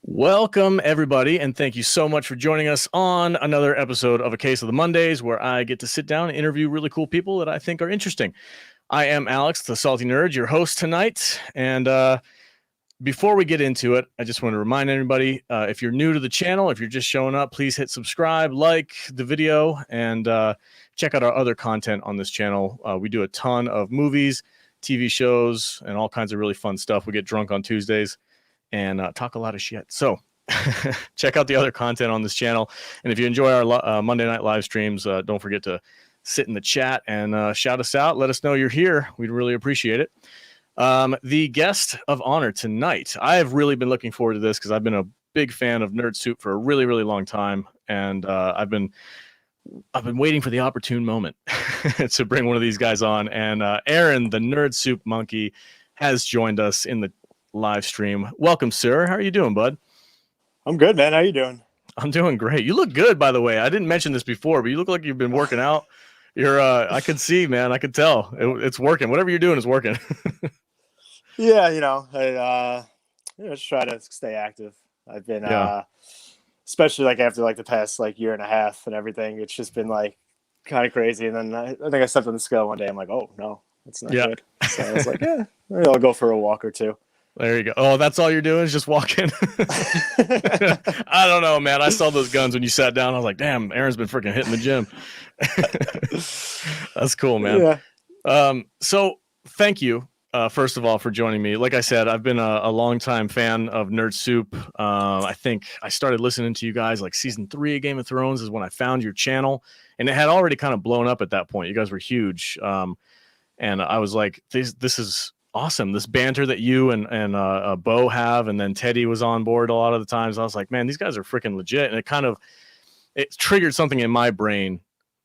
Welcome, everybody, and thank you so much for joining us on another episode of A Case of the Mondays, where I get to sit down and interview really cool people that I think are interesting. I am Alex, the Salty Nerd, your host tonight, and before we get into it, I just want to remind everybody, if you're new to the channel, if you're just showing up, please hit subscribe, like the video, and check out our other content on this channel. We do a ton of movies, TV shows, and all kinds of really fun stuff. We get drunk on Tuesdays and talk a lot of shit. So check out the other content on this channel. And if you enjoy our Monday night live streams, don't forget to sit in the chat and shout us out. Let us know you're here. We'd really appreciate it. The guest of honor tonight, I have really been looking forward to this because I've been a big fan of Nerd Soup for a really, really long time. And I've been waiting for the opportune moment to bring one of these guys on. And Aaron, the Nerd Soup monkey, has joined us in the live stream. Welcome, sir. How are you doing, bud? I'm good, man. How you doing? I'm doing great. You look good, by the way. I didn't mention this before, but you look like you've been working out. You're I could see, man. I could tell. It's working. Whatever you're doing is working. Yeah, I just try to stay active. I've been especially like after like the past like year and a half and everything, it's just been like kind of crazy. And then I think I stepped on the scale one day. I'm like, oh no, it's not good. So I was like, yeah, maybe I'll go for a walk or two. There you go. Oh, that's all you're doing is just walking? I don't know, man. I saw those guns when you sat down. I was like, damn, Aaron's been freaking hitting the gym. That's cool, man. Yeah. So thank you, first of all, for joining me. Like I said, I've been a longtime fan of Nerd Soup. I think I started listening to you guys like season 3 of Game of Thrones is when I found your channel. And it had already kind of blown up at that point. You guys were huge. And I was like, this is awesome. This banter that you and Bo have, and then Teddy was on board a lot of the times. I was like, man, these guys are freaking legit. And it triggered something in my brain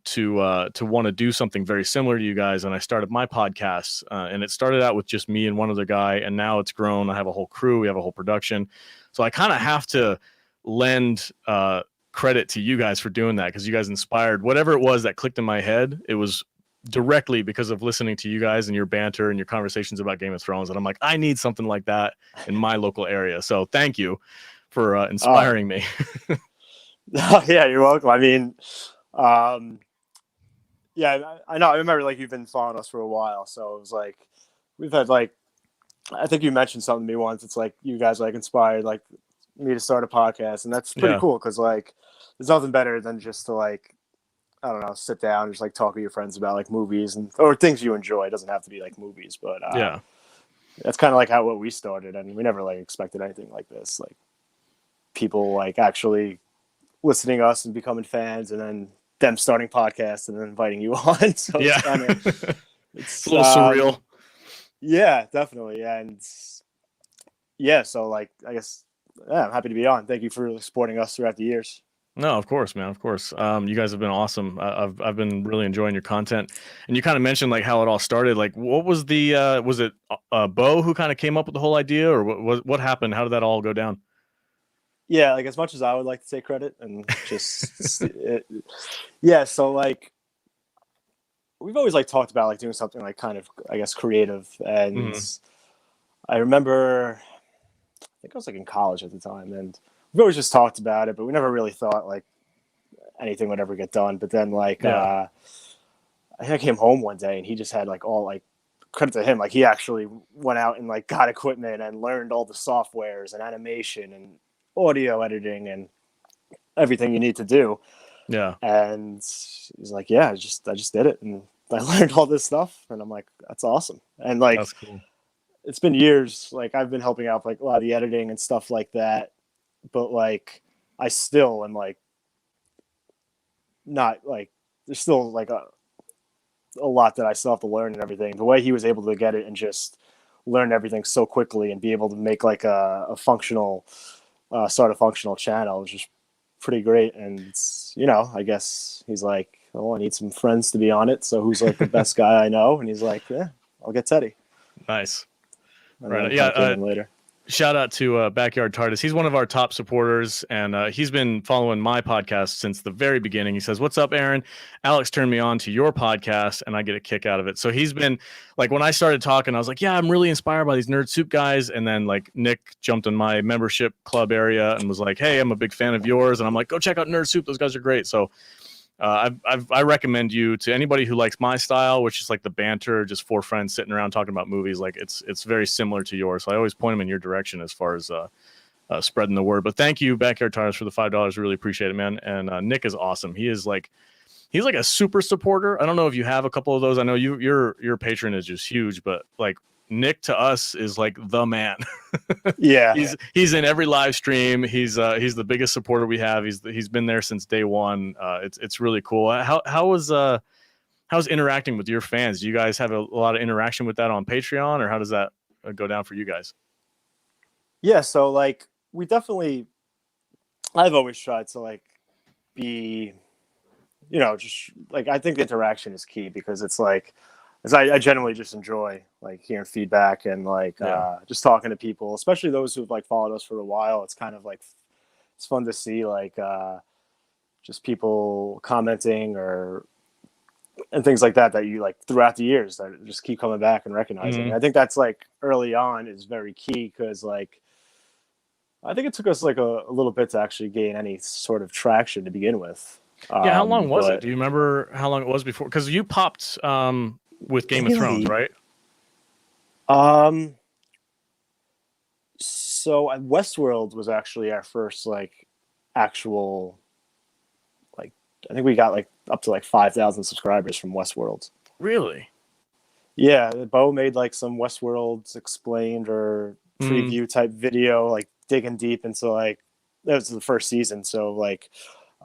to want to do something very similar to you guys. And I started my podcast, and it started out with just me and one other guy, and now it's grown. I have a whole crew. We have a whole production. So I kind of have to lend credit to you guys for doing that, because you guys inspired whatever it was that clicked in my head. It was directly because of listening to you guys and your banter and your conversations about Game of Thrones. And I'm like, I need something like that in my local area. So thank you for inspiring me. Yeah, you're welcome. I mean, yeah, I know. I remember like you've been following us for a while. So it was like, we've had like, I think you mentioned something to me once. It's like you guys like inspired like me to start a podcast. And that's pretty cool. Cause like, there's nothing better than just to like, I don't know, sit down and just like talk with your friends about like movies or things you enjoy. It doesn't have to be like movies, but yeah, that's kind of like what we started. And we never like expected anything like this. Like people like actually listening to us and becoming fans, and then them starting podcasts and then inviting you on. So yeah, it's kind of, it's a little surreal. Yeah, definitely. And yeah, so like, I guess, yeah, I'm happy to be on. Thank you for supporting us throughout the years. No, of course, man. Of course. You guys have been awesome. I've been really enjoying your content. And you kind of mentioned like how it all started. Like, what was was it Bo who kind of came up with the whole idea, or what happened? How did that all go down? Yeah, like as much as I would like to take credit and just yeah, so like we've always like talked about like doing something like kind of, I guess, creative. And I remember, I think I was like in college at the time, and we've always just talked about it, but we never really thought like anything would ever get done. But then like I think I came home one day and he just had like all like, credit to him, like he actually went out and like got equipment and learned all the softwares and animation and audio editing and everything you need to do. Yeah. And he's like, yeah, I just did it, and I learned all this stuff. And I'm like, that's awesome. And like, that's cool. It's been years. Like I've been helping out like a lot of the editing and stuff like that, but like I still am like not like, there's still like a lot that I still have to learn and everything. The way he was able to get it and just learn everything so quickly and be able to make like a functional start a functional channel was just pretty great. And I guess he's like, oh, I need some friends to be on it, so who's like the best guy I know? And he's like, yeah, I'll get Teddy. Nice. And right. Yeah. Later. Shout out to Backyard TARDIS. He's one of our top supporters, and he's been following my podcast since the very beginning. He says, "What's up, Aaron? Alex turned me on to your podcast, and I get a kick out of it." So he's been like, when I started talking, I was like, "Yeah, I'm really inspired by these Nerd Soup guys." And then like Nick jumped in my membership club area and was like, "Hey, I'm a big fan of yours," and I'm like, "Go check out Nerd Soup. Those guys are great." So I recommend you to anybody who likes my style, which is like the banter, just four friends sitting around talking about movies. Like it's very similar to yours. So I always point them in your direction as far as spreading the word. But thank you, Backyard Tires, for the $5. Really appreciate it, man. And Nick is awesome. He's like a super supporter. I don't know if you have a couple of those. I know your patronage is huge, but like Nick to us is like the man. Yeah, he's in every live stream. He's the biggest supporter we have. He's been there since day one. It's really cool. How's interacting with your fans? Do you guys have a lot of interaction with that on Patreon, or how does that go down for you guys? Yeah, so like I've always tried to like be, just like, I think the interaction is key, because it's like, I generally just enjoy like hearing feedback and like just talking to people, especially those who've like followed us for a while. It's kind of like, it's fun to see like just people commenting and things like that you like throughout the years that just keep coming back and recognizing. Mm-hmm. I think that's like early on is very key, because like I think it took us like a little bit to actually gain any sort of traction to begin with. Yeah, how long was it? Do you remember how long it was before? Because you popped with Game of Thrones, right? So Westworld was actually our first like actual, like, I think we got like up to like 5,000 subscribers from Westworld. Really? Yeah, Bo made like some Westworld explained or preview type video, like digging deep into like, that was the first season. So like,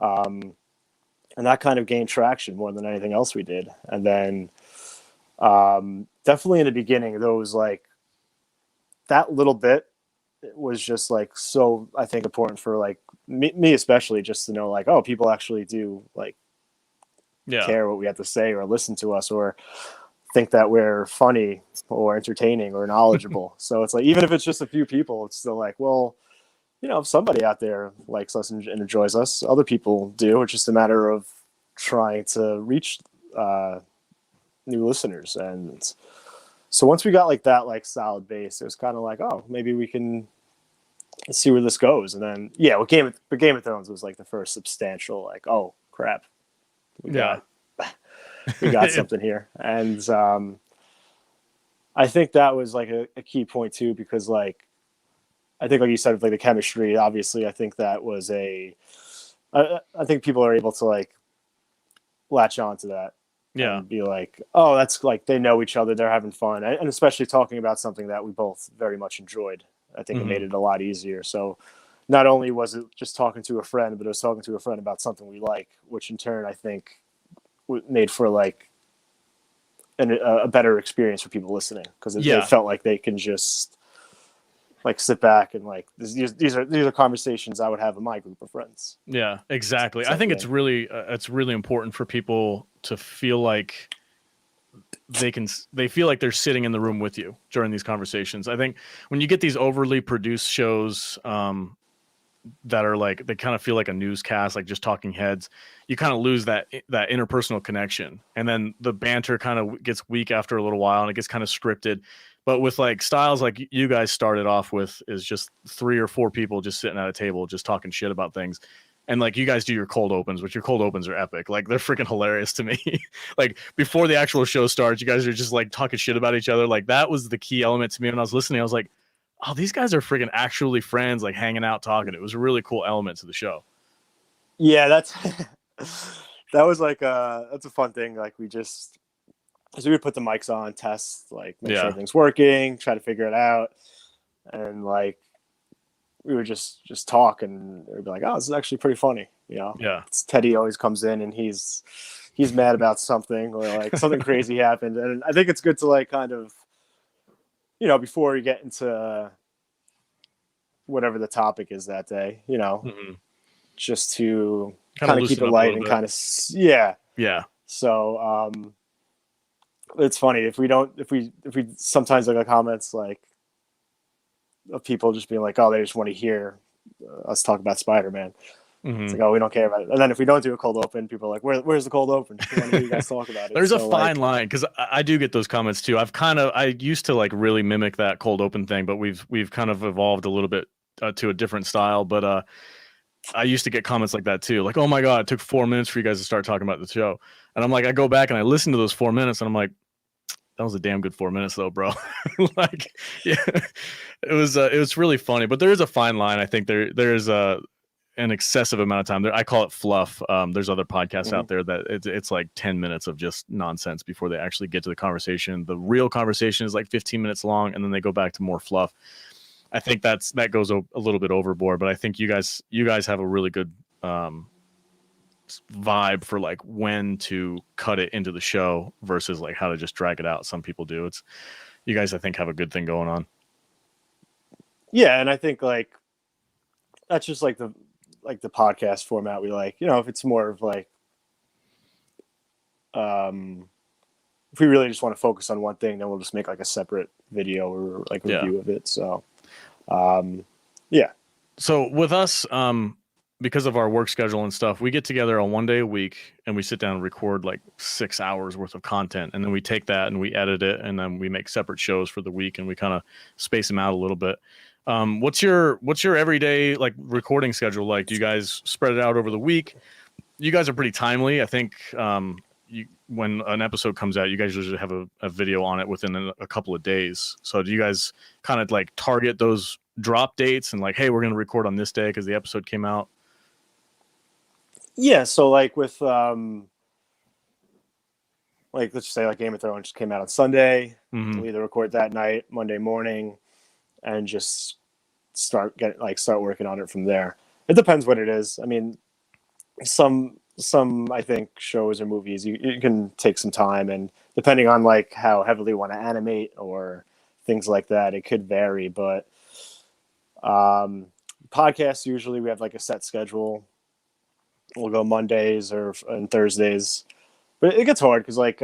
and that kind of gained traction more than anything else we did. And then definitely in the beginning, those like that little bit was just like, so I think important for like me especially, just to know like, oh, people actually do like care what we have to say, or listen to us, or think that we're funny or entertaining or knowledgeable. So it's like, even if it's just a few people, it's still like, well, if somebody out there likes us and enjoys us, other people do. It's just a matter of trying to reach new listeners. And so once we got like that, like solid base, it was kind of like, oh, maybe we can see where this goes. And then, with Game of Thrones was like the first substantial, like, oh crap, we got something here. And I think that was like a key point too, because like, I think like you said, with like the chemistry, obviously, I think that was I think people are able to like latch on to that. Yeah. And be like, oh, that's like, they know each other, they're having fun. And especially talking about something that we both very much enjoyed. I think it made it a lot easier. So not only was it just talking to a friend, but it was talking to a friend about something we like, which in turn, I think made for like a better experience for people listening. Cause they felt like they can just like sit back and like, these are conversations I would have with my group of friends. Yeah, exactly. I think it's really important for people to feel like they feel like they're sitting in the room with you during these conversations. I think when you get these overly produced shows that are like, they kind of feel like a newscast, like just talking heads, you kind of lose that interpersonal connection. And then the banter kind of gets weak after a little while, and it gets kind of scripted. But with like styles like you guys started off with, is just 3 or 4 people just sitting at a table, just talking shit about things. And like you guys do your cold opens, which your cold opens are epic. Like they're freaking hilarious to me. Like before the actual show starts, you guys are just like talking shit about each other. Like that was the key element to me when I was listening. I was like, oh, these guys are freaking actually friends, like hanging out, talking. It was a really cool element to the show. Yeah, that was like that's a fun thing. Like so we would put the mics on, test, like make sure everything's working, try to figure it out, and like we would just talk, and it would be like, oh, this is actually pretty funny, Yeah. Teddy always comes in and he's mad about something, or like something crazy happened, and I think it's good to like kind of, before you get into whatever the topic is that day, just to kind of keep it light and kind of So it's funny if we sometimes like comments like, of people just being like, oh, they just want to hear us talk about Spider-Man. It's like, oh, we don't care about it. And then if we don't do a cold open, people are like, where's the cold open? We want to hear you guys talk about it. There's a So, fine line, because I do get those comments too. I used to like really mimic that cold open thing, but we've kind of evolved a little bit to a different style. But I used to get comments like that too, like, oh my God, it took 4 minutes for you guys to start talking about the show. And I'm like, I go back and I listen to those 4 minutes and I'm like, that was a damn good 4 minutes though, bro. Like, yeah, it was really funny, but there is a fine line. I think there's an excessive amount of time there. I call it fluff. There's other podcasts out there that it's like 10 minutes of just nonsense before they actually get to the conversation. The real conversation is like 15 minutes long, and then they go back to more fluff. I think that goes a little bit overboard, but I think you guys have a really good vibe for like when to cut it into the show versus like how to just drag it out. Some people do. You guys, I think, have a good thing going on. Yeah, and I think like that's just like the podcast format we like. If it's more of like if we really just want to focus on one thing, then we'll just make like a separate video or like review of it. So yeah. So with us, because of our work schedule and stuff, we get together on 1 day a week and we sit down and record like 6 hours worth of content. And then we take that and we edit it, and then we make separate shows for the week, and we kind of space them out a little bit. What's your everyday like recording schedule like? Do you guys spread it out over the week? You guys are pretty timely. I think when an episode comes out, you guys usually have a video on it within a couple of days. So do you guys kind of like target those drop dates and like, hey, we're going to record on this day because the episode came out? Yeah. So like with like, let's just say like Game of Thrones just came out on Sunday. We'll either record that night, Monday morning, and just start working on it from there. It depends what it is. I mean, some I think shows or movies you can take some time, and depending on like how heavily you want to animate or things like that, it could vary. But podcasts, usually we have like a set schedule. We'll go Mondays and Thursdays, but it gets hard because like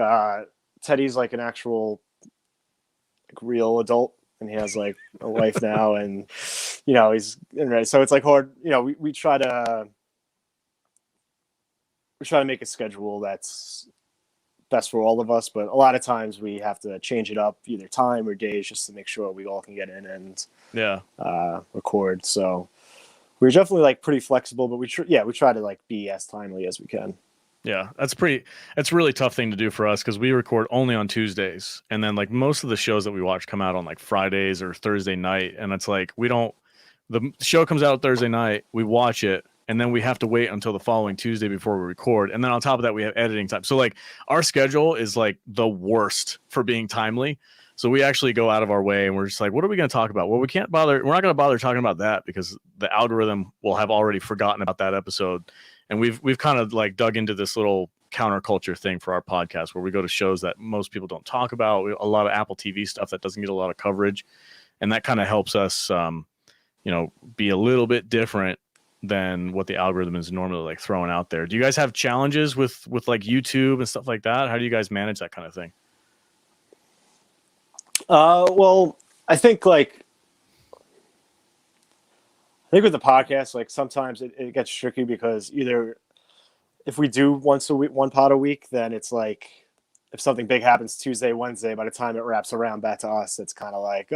Teddy's like an actual like real adult, and he has like a wife now, and he's right. So it's like hard. We try to make a schedule that's best for all of us, but a lot of times we have to change it up, either time or days, just to make sure we all can get in and record. So we're definitely like pretty flexible, but we try to like be as timely as we can. Yeah, that's a really tough thing to do for us because we record only on Tuesdays, and then like most of the shows that we watch come out on like Fridays or Thursday night, and it's like the show comes out Thursday night, we watch it, and then we have to wait until the following Tuesday before we record, and then on top of that we have editing time. So like our schedule is like the worst for being timely. So we actually go out of our way and we're just like, what are we going to talk about? Well, we're not going to bother talking about that because the algorithm will have already forgotten about that episode. And we've kind of like dug into this little counterculture thing for our podcast where we go to shows that most people don't talk about. A lot of Apple TV stuff that doesn't get a lot of coverage. And that kind of helps us, be a little bit different than what the algorithm is normally like throwing out there. Do you guys have challenges with like YouTube and stuff like that? How do you guys manage that kind of thing? Well, I think with the podcast, like sometimes it gets tricky because either if we do once a week, one pod a week, then it's like if something big happens Tuesday, Wednesday, by the time it wraps around back to us, it's kind of like,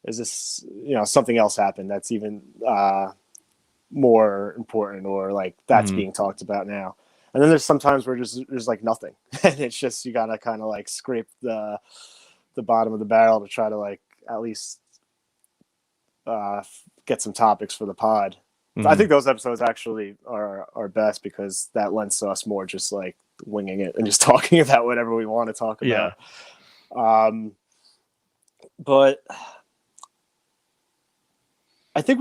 is this, something else happened that's even more important, or like that's being talked about now. And then there's sometimes where there's like nothing, and it's just you gotta kind of like scrape the bottom of the barrel to try to like at least get some topics for the pod. I think those episodes actually are best because that lends to us more just like winging it and just talking about whatever we want to talk about. Yeah. But I think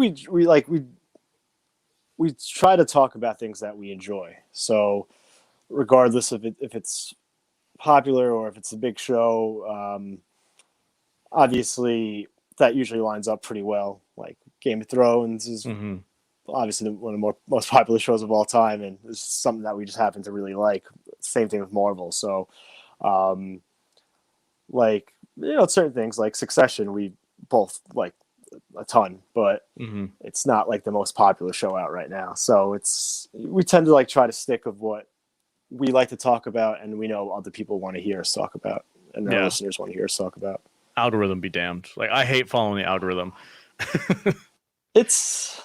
we try to talk about things that we enjoy. So regardless of if it's popular or if it's a big show, obviously that usually lines up pretty well. Like Game of Thrones is obviously one of the most popular shows of all time, and it's something that we just happen to really like. Same thing with Marvel. So certain things like Succession, we both like a ton, but it's not like the most popular show out right now. So we tend to like try to stick with what we like to talk about, and we know other people want to hear us talk about, and our listeners want to hear us talk about. Algorithm be damned. Like, I hate following the algorithm. It's,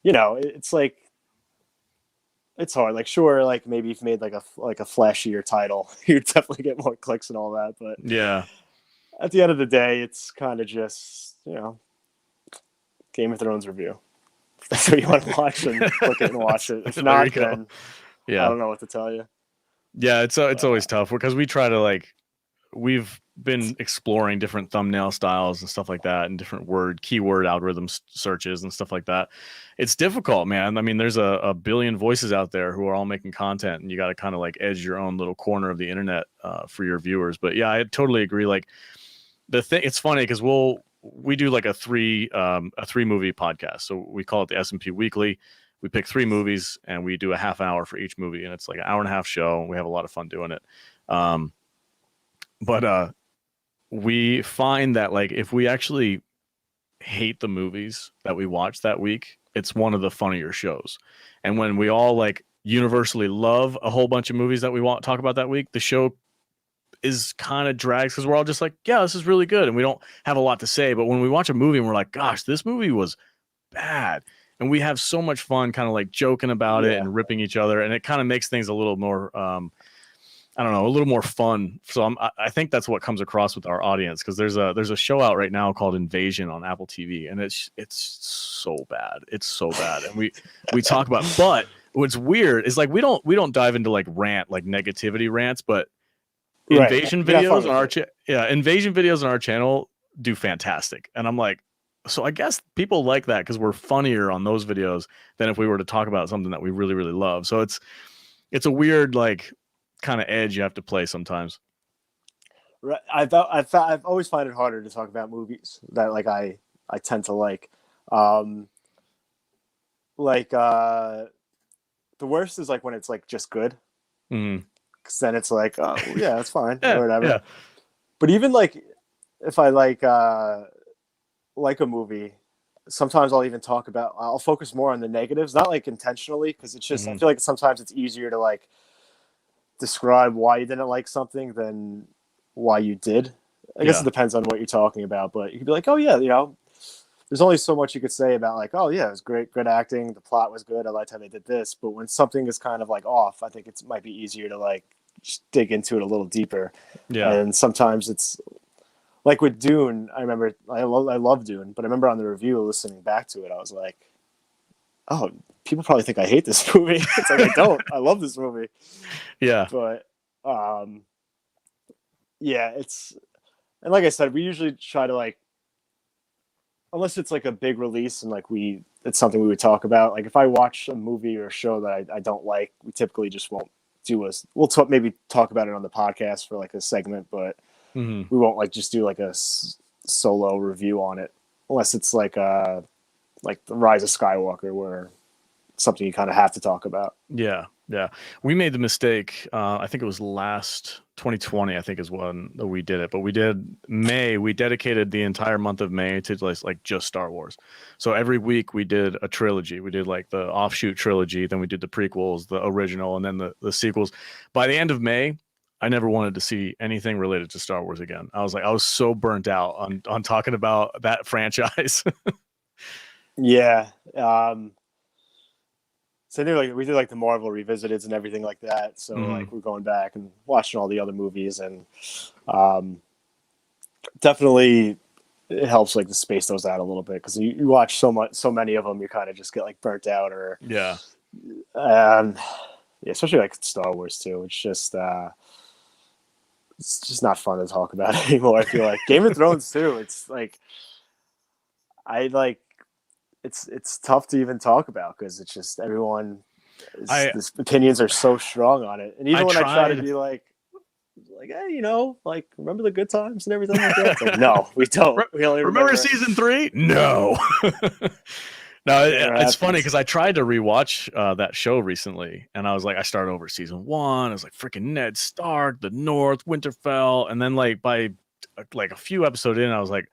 you know, it's like, it's hard. Like, sure, like maybe if you made like a flashier title, you'd definitely get more clicks and all that. But yeah, at the end of the day, it's kind of just, you know, Game of Thrones review. If that's what you want to watch, and click it and watch it. If not, then I don't know what to tell you. Yeah, it's always tough because we try to like, we've been exploring different thumbnail styles and stuff like that, and different keyword algorithm searches and stuff like that. It's difficult, man. I mean, there's a billion voices out there who are all making content, and you got to kind of like edge your own little corner of the internet for your viewers. But yeah, I totally agree. Like, it's funny because we do like a three movie podcast. So we call it the S&P Weekly. We pick 3 movies and we do a half hour for each movie, and it's like an hour and a half show, and we have a lot of fun doing it. But we find that like if we actually hate the movies that we watch that week, it's one of the funnier shows. And when we all like universally love a whole bunch of movies that we want to talk about that week, the show is kind of drags because we're all just like, yeah, this is really good, and we don't have a lot to say. But when we watch a movie and we're like, gosh, this movie was bad, and we have so much fun kind of like joking about it and ripping each other, and it kind of makes things a little more I don't know, a little more fun. So I think that's what comes across with our audience, because there's a show out right now called Invasion on Apple TV, and it's so bad. It's so bad. And we talk about, but what's weird is like we don't dive into like negativity rants, but invasion videos on our invasion videos on our channel do fantastic. And I'm like, so I guess people like that because we're funnier on those videos than if we were to talk about something that we really, really love. So it's a weird like kind of edge you have to play sometimes. Right. I've always find it harder to talk about movies that like I tend to like. The worst is like when it's like just good. Because then it's like, oh yeah, that's fine or whatever. Yeah. But even like if I like a movie, sometimes I'll focus more on the negatives, not like intentionally, because it's just I feel like sometimes it's easier to like describe why you didn't like something than why you did. I guess it depends on what you're talking about, but you could be like, oh yeah, you know, there's only so much you could say about like, oh yeah, it was good acting, the plot was good, I liked how they did this. But when something is kind of like off, I think it might be easier to like just dig into it a little deeper. Yeah. And sometimes it's like with Dune, I remember I love Dune, but I remember on the review listening back to it, I was like, oh, people probably think I hate this movie. It's like, I don't. I love this movie. Yeah. But yeah, and like I said, we usually try to like, unless it's like a big release and like it's something we would talk about. Like if I watch a movie or a show that I don't like, we typically just won't we'll maybe talk about it on the podcast for like a segment, but we won't like just do like a solo review on it, unless it's like the Rise of Skywalker, where something you kind of have to talk about. Yeah. We made the mistake. I think it was last 2020, I think is when we did it, but we dedicated the entire month of May to like just Star Wars. So every week we did a trilogy. We did like the offshoot trilogy, then we did the prequels, the original, and then the sequels. By the end of May, I never wanted to see anything related to Star Wars again. I was so burnt out on talking about that franchise. Yeah. So we did like the Marvel Revisited and everything like that. So like we're going back and watching all the other movies, and definitely it helps like to space those out a little bit, because you watch so many of them, you kind of just get like burnt out, or especially like Star Wars too. It's just not fun to talk about anymore. I feel like Game of Thrones too. It's like it's tough to even talk about, because it's just his opinions are so strong on it. And even when I try to be like, hey, you know, like remember the good times and everything like that. It's like, no, we don't. We only remember season 3. No. No, it's funny because I tried to rewatch that show recently, and I was like, I started over season 1. I was like, freaking Ned Stark, the North, Winterfell, and then like by like a few episodes in, I was like,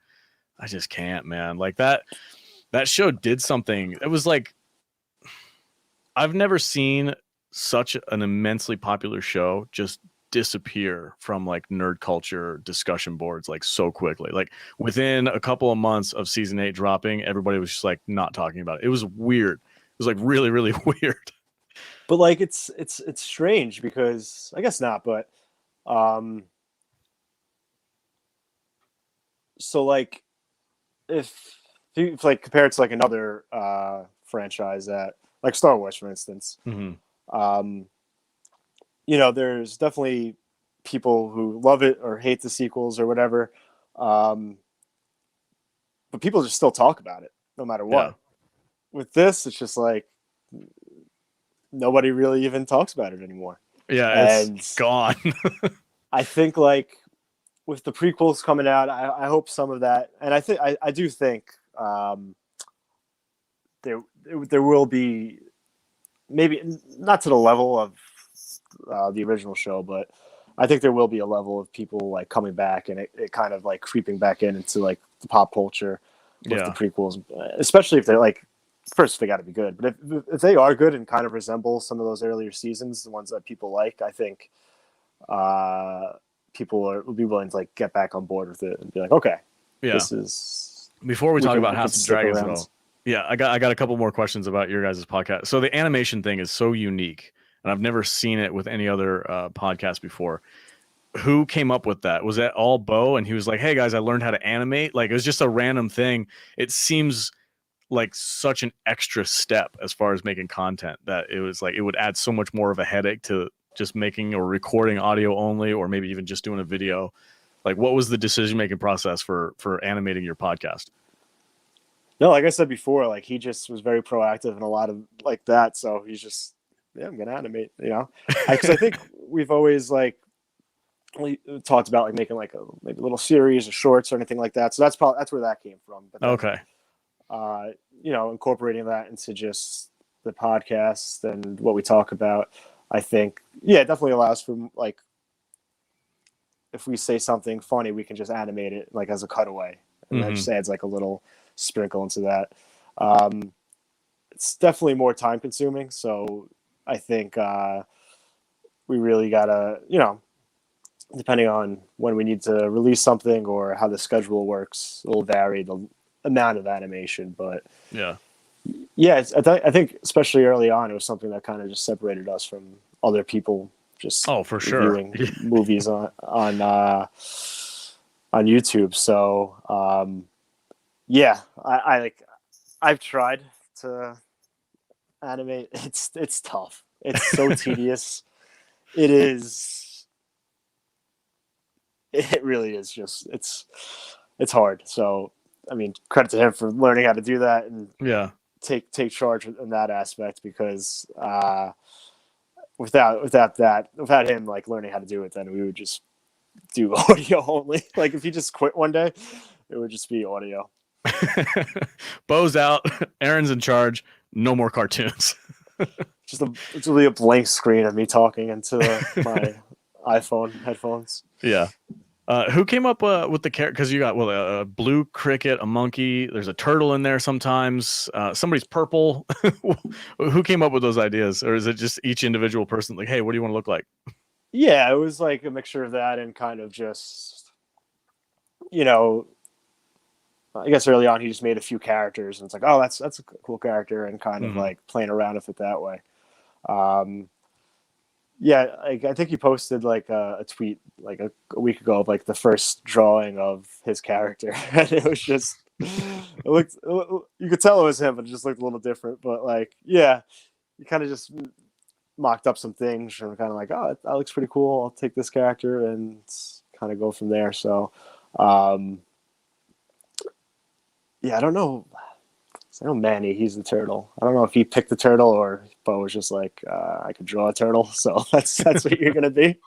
I just can't, man. Like that show did something. It was like, I've never seen such an immensely popular show just disappear from like nerd culture discussion boards like so quickly. Like within a couple of months of season 8 dropping, everybody was just like not talking about it. It was weird. It was like really, really weird. But like it's strange because I guess not, but so like if you like compare it to like another franchise that like Star Wars, for instance, you know, there's definitely people who love it or hate the sequels or whatever, but people just still talk about it no matter what. Yeah. With this, it's just like nobody really even talks about it anymore. Yeah, And it's gone. I think like with the prequels coming out, I hope some of that, and I do think there will be, maybe not to the level of the original show, but I think there will be a level of people like coming back and it kind of like creeping back into like the pop culture with the prequels, especially if they're like, first they got to be good, but if they are good and kind of resemble some of those earlier seasons, the ones that people like, I think people will be willing to like get back on board with it and be like, okay, this is. Before we talk about House of Dragons, though, yeah, I got a couple more questions about your guys' podcast. So the animation thing is so unique, and I've never seen it with any other podcast before. Who came up with that? Was that all Bo? And he was like, "Hey guys, I learned how to animate." Like it was just a random thing. It seems like such an extra step as far as making content that it was like it would add so much more of a headache to just making or recording audio only, or maybe even just doing a video. Like, what was the decision-making process for animating your podcast? No, like I said before, like he just was very proactive and a lot of like that. So he's just, yeah, I'm gonna animate, you know, because I think we've always like talked about like making like maybe a little series or shorts or anything like that. So that's where that came from. But then, okay, you know, incorporating that into just the podcast and what we talk about, I think, yeah, it definitely allows for like, if we say something funny, we can just animate it like as a cutaway, and that just adds like a little sprinkle into that. It's definitely more time consuming, so I think we really gotta, you know, depending on when we need to release something or how the schedule works, it'll vary the amount of animation. But yeah, I think especially early on, it was something that kind of just separated us from other people just for sure movies on YouTube. So yeah, I like, I've tried to animate. It's tough. It's so tedious. It is. It really is just it's hard. So I mean, credit to him for learning how to do that and take charge in that aspect, because without him like learning how to do it, then we would just do audio only. Like if he just quit one day, it would just be audio. Bo's out, Aaron's in charge, no more cartoons. It's really a blank screen of me talking into my iPhone headphones. Yeah. Who came up with the character? Because you got a blue cricket, a monkey. There's a turtle in there sometimes. Somebody's purple. Who came up with those ideas, or is it just each individual person? Like, hey, what do you want to look like? Yeah, it was like a mixture of that and kind of just, you know, I guess early on he just made a few characters and it's like, oh, that's a cool character, and kind of like playing around with it that way. Yeah, like I think he posted like a tweet like a week ago of like the first drawing of his character, and it was just you could tell it was him, but it just looked a little different. But like, yeah, he kind of just mocked up some things and kind of like, oh, that looks pretty cool. I'll take this character and kind of go from there. So, yeah, I don't know. I know Manny, he's the turtle. I don't know if he picked the turtle or Bo was just like, I could draw a turtle, so that's what you're gonna be.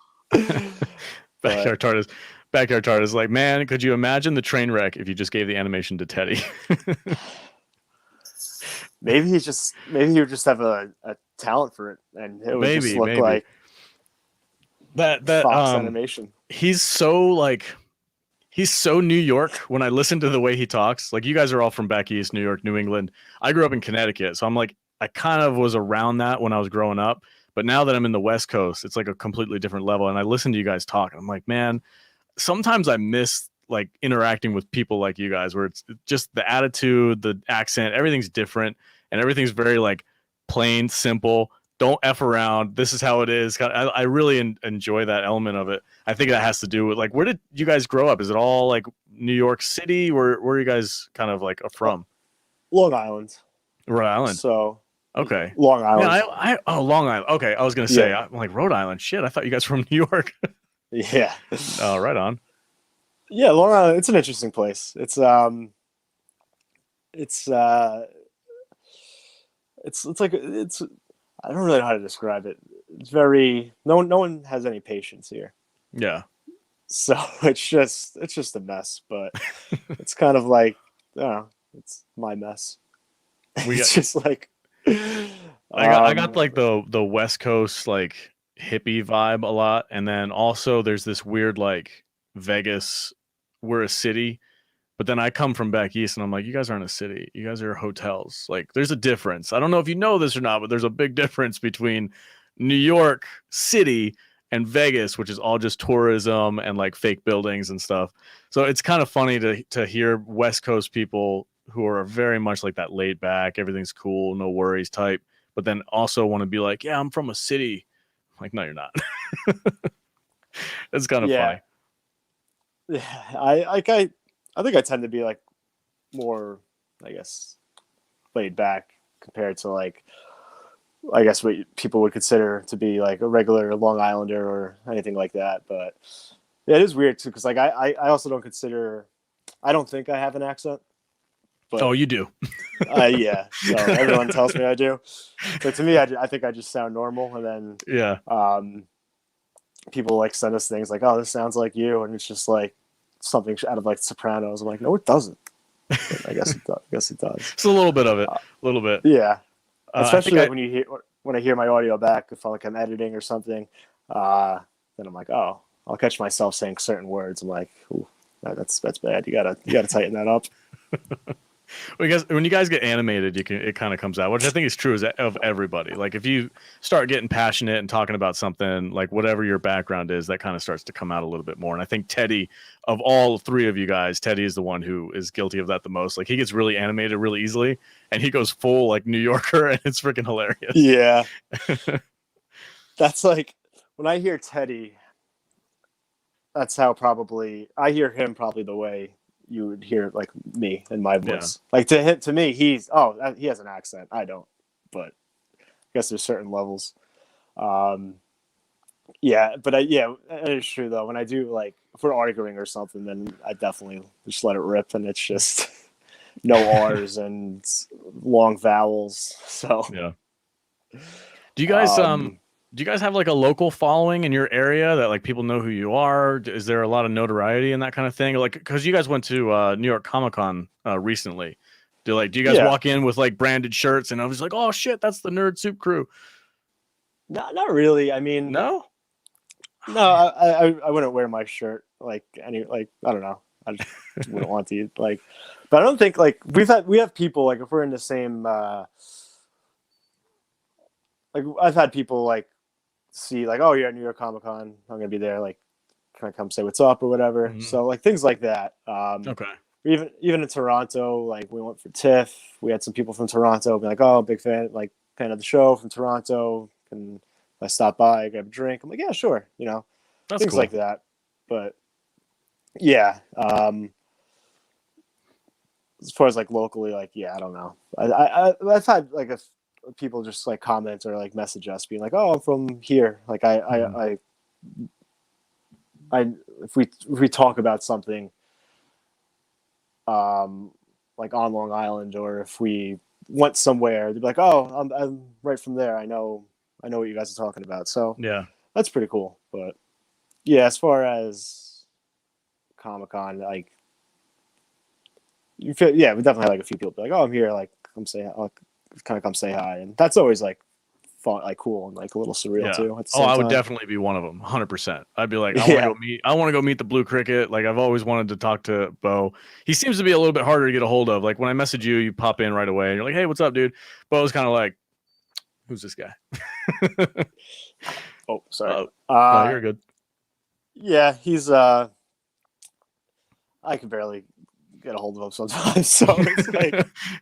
Backyard TARDIS like, man, could you imagine the train wreck if you just gave the animation to Teddy? Maybe he would just have a talent for it, and it would just look like that Fox animation. He's so like, He's so New York when I listen to the way he talks. Like, you guys are all from back east, New York, New England. I grew up in Connecticut, so I'm like, I kind of was around that when I was growing up. But now that I'm in the West Coast, it's like a completely different level. And I listen to you guys talk, and I'm like, man, sometimes I miss like interacting with people like you guys, where it's just the attitude, the accent, everything's different, and everything's very like plain, simple. Don't f around. This is how it is. I really enjoy that element of it. I think that has to do with like, where did you guys grow up? Is it all like New York City? Where are you guys kind of like from? Long Island. Rhode Island. So Okay. Long Man, Island. oh, Long Island. Okay, I was gonna say, Yeah. I'm like, Rhode Island. Shit, I thought you guys were from New York. Yeah. Oh, right on. Yeah, Long Island. It's an interesting place. It's it's like it's. I don't really know how to describe it. It's very no one has any patience here. Yeah. So it's just a mess, but it's kind of like, I don't know, it's my mess. We It's got just like I got like the West Coast like hippie vibe a lot, and then also there's this weird like Vegas, we're a city, but then I come from back east, and I'm like, you guys aren't a city, you guys are hotels. Like, there's a difference. I don't know if you know this or not, but there's a big difference between New York City and Vegas, which is all just tourism and like fake buildings and stuff. So it's kind of funny to hear West Coast people who are very much like that laid back, everything's cool, no worries type, but then also want to be like, yeah, I'm from a city. I'm like, no, you're not. It's kind of yeah. funny. Yeah, I think I tend to be like more, I guess, laid back compared to like, I guess what people would consider to be like a regular Long Islander or anything like that. But yeah, it is weird too, because like I also don't consider, I don't think I have an accent, Oh, but you do. yeah. So everyone tells me I do. But to me, I think I just sound normal, and then Yeah. people like send us things like, "Oh, this sounds like you," and it's just like something out of like Sopranos. I'm like, no, it doesn't. But I guess it does. I guess it does. It's a little bit of it. A little bit. Yeah, I think especially like when I hear my audio back, if I'm editing or something, then I'm like, oh, I'll catch myself saying certain words. I'm like, ooh, that's bad. You gotta tighten that up. when you guys get animated, it kind of comes out, which I think is true of everybody. Like, if you start getting passionate and talking about something, like whatever your background is, that kind of starts to come out a little bit more. And I think Teddy, of all three of you guys, Teddy is the one who is guilty of that the most. Like, he gets really animated really easily, and he goes full like New Yorker, and it's freaking hilarious. Yeah, that's like when I hear Teddy. That's how probably I hear him probably the way you would hear like me and my voice. Yeah. Like to me, he has an accent. I don't, but I guess there's certain levels. Yeah, but yeah, it is true though. When I do like if we're arguing or something, then I definitely just let it rip, and it's just no R's and long vowels. So yeah. Do you guys have like a local following in your area that like people know who you are? Is there a lot of notoriety and that kind of thing? Like, because you guys went to New York Comic Con recently. Do you guys walk in with like branded shirts and I was like, oh shit, that's the Nerd Soup crew? Not really. I mean, no. I wouldn't wear my shirt like I don't know. I just wouldn't want to like, but I don't think like we have people like if we're in the same like I've had people like see like, oh, you're at New York Comic Con, I'm gonna be there, like can I come say what's up or whatever. Mm-hmm. So like things like that. Okay. Even in Toronto, like we went for TIFF, we had some people from Toronto be like, oh, big fan of the show from Toronto, and I stop by, grab a drink. I'm like, yeah, sure, that's things cool. like that. But yeah, as far as like locally, like yeah, I don't know. I've had like people just like comment or like message us being like, oh, I'm from here. Like I if we talk about something like on Long Island, or if we went somewhere, they'd be like, oh, I'm right from there. I know what you guys are talking about. So yeah, that's pretty cool. But yeah, as far as Comic-Con, like we definitely have like a few people be like, oh, I'm here, like come say, kind of come say hi, and that's always like fun, like cool and like a little surreal Yeah. too. At the Oh, same I would time. definitely be one of them, 100%. I'd be like, Yeah. I want to go meet the blue cricket. Like I've always wanted to talk to Bo. He seems to be a little bit harder to get a hold of. Like when I message you, you pop in right away and you're like, hey, what's up, dude? Bo's kind of like, who's this guy? Oh, sorry. No, you're good. Yeah, he's I can barely get a hold of him sometimes. So it's like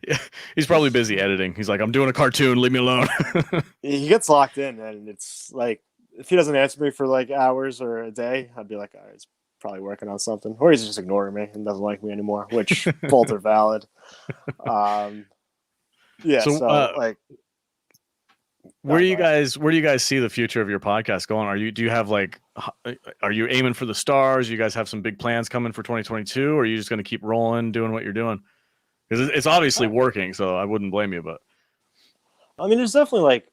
Yeah, he's probably busy editing. He's like, I'm doing a cartoon. Leave me alone. he gets locked in, and it's like if he doesn't answer me for like hours or a day, I'd be like, all right, he's probably working on something, or he's just ignoring me and doesn't like me anymore, which both are valid. Yeah, So, so like, where do you guys see the future of your podcast going? Do you have like, are you aiming for the stars? You guys have some big plans coming for 2022, or are you just going to keep rolling, doing what you're doing? Because it's obviously working, so I wouldn't blame you. But I mean, there's definitely like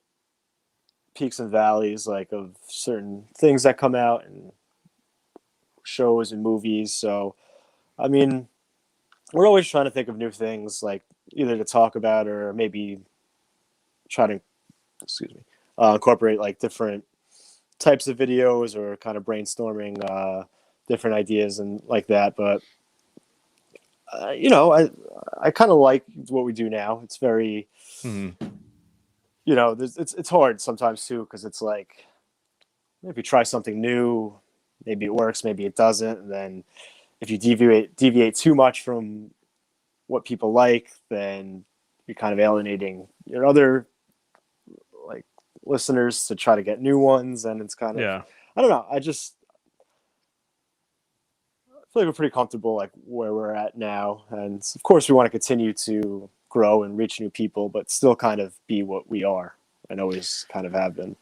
peaks and valleys, like of certain things that come out and shows and movies. So, I mean, we're always trying to think of new things, like either to talk about or maybe try to, incorporate like different types of videos or kind of brainstorming different ideas and like that. But I kind of like what we do now. It's very, it's hard sometimes too because it's like if you try something new, maybe it works, maybe it doesn't, and then if you deviate too much from what people like, then you're kind of alienating your other like listeners to try to get new ones, and it's kind of I don't know. I feel like we're pretty comfortable like where we're at now, and of course we want to continue to grow and reach new people, but still kind of be what we are and always kind of have been.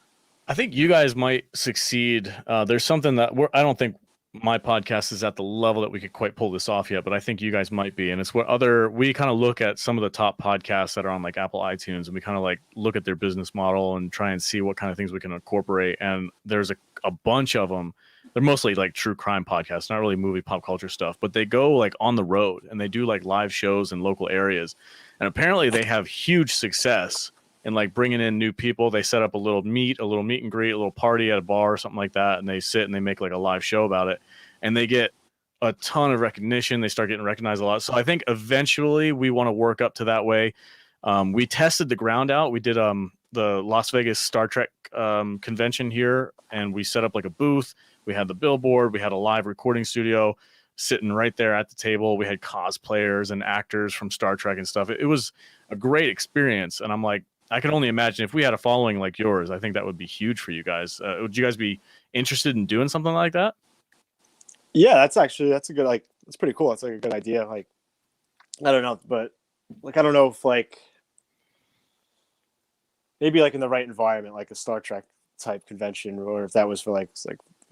I think you guys might succeed. There's something that I don't think my podcast is at the level that we could quite pull this off yet, but I think you guys might be. And it's what we kind of look at some of the top podcasts that are on like Apple iTunes, and we kind of like look at their business model and try and see what kind of things we can incorporate. And there's a bunch of them. They're mostly like true crime podcasts, not really movie pop culture stuff, but they go like on the road and they do like live shows in local areas. And apparently they have huge success and like bringing in new people. They set up a little meet and greet, a little party at a bar or something like that. And they sit and they make like a live show about it, and they get a ton of recognition. They start getting recognized a lot. So I think eventually we want to work up to that way. We tested the ground out. We did the Las Vegas Star Trek convention here, and we set up like a booth. We had the billboard. We had a live recording studio sitting right there at the table. We had cosplayers and actors from Star Trek and stuff. It was a great experience. And I'm like, I can only imagine if we had a following like yours, I think that would be huge for you guys. Would you guys be interested in doing something like that? Yeah, that's a good, like, it's pretty cool. It's like a good idea. Like, I don't know, but like, I don't know if like maybe like in the right environment, like a Star Trek type convention, or if that was for like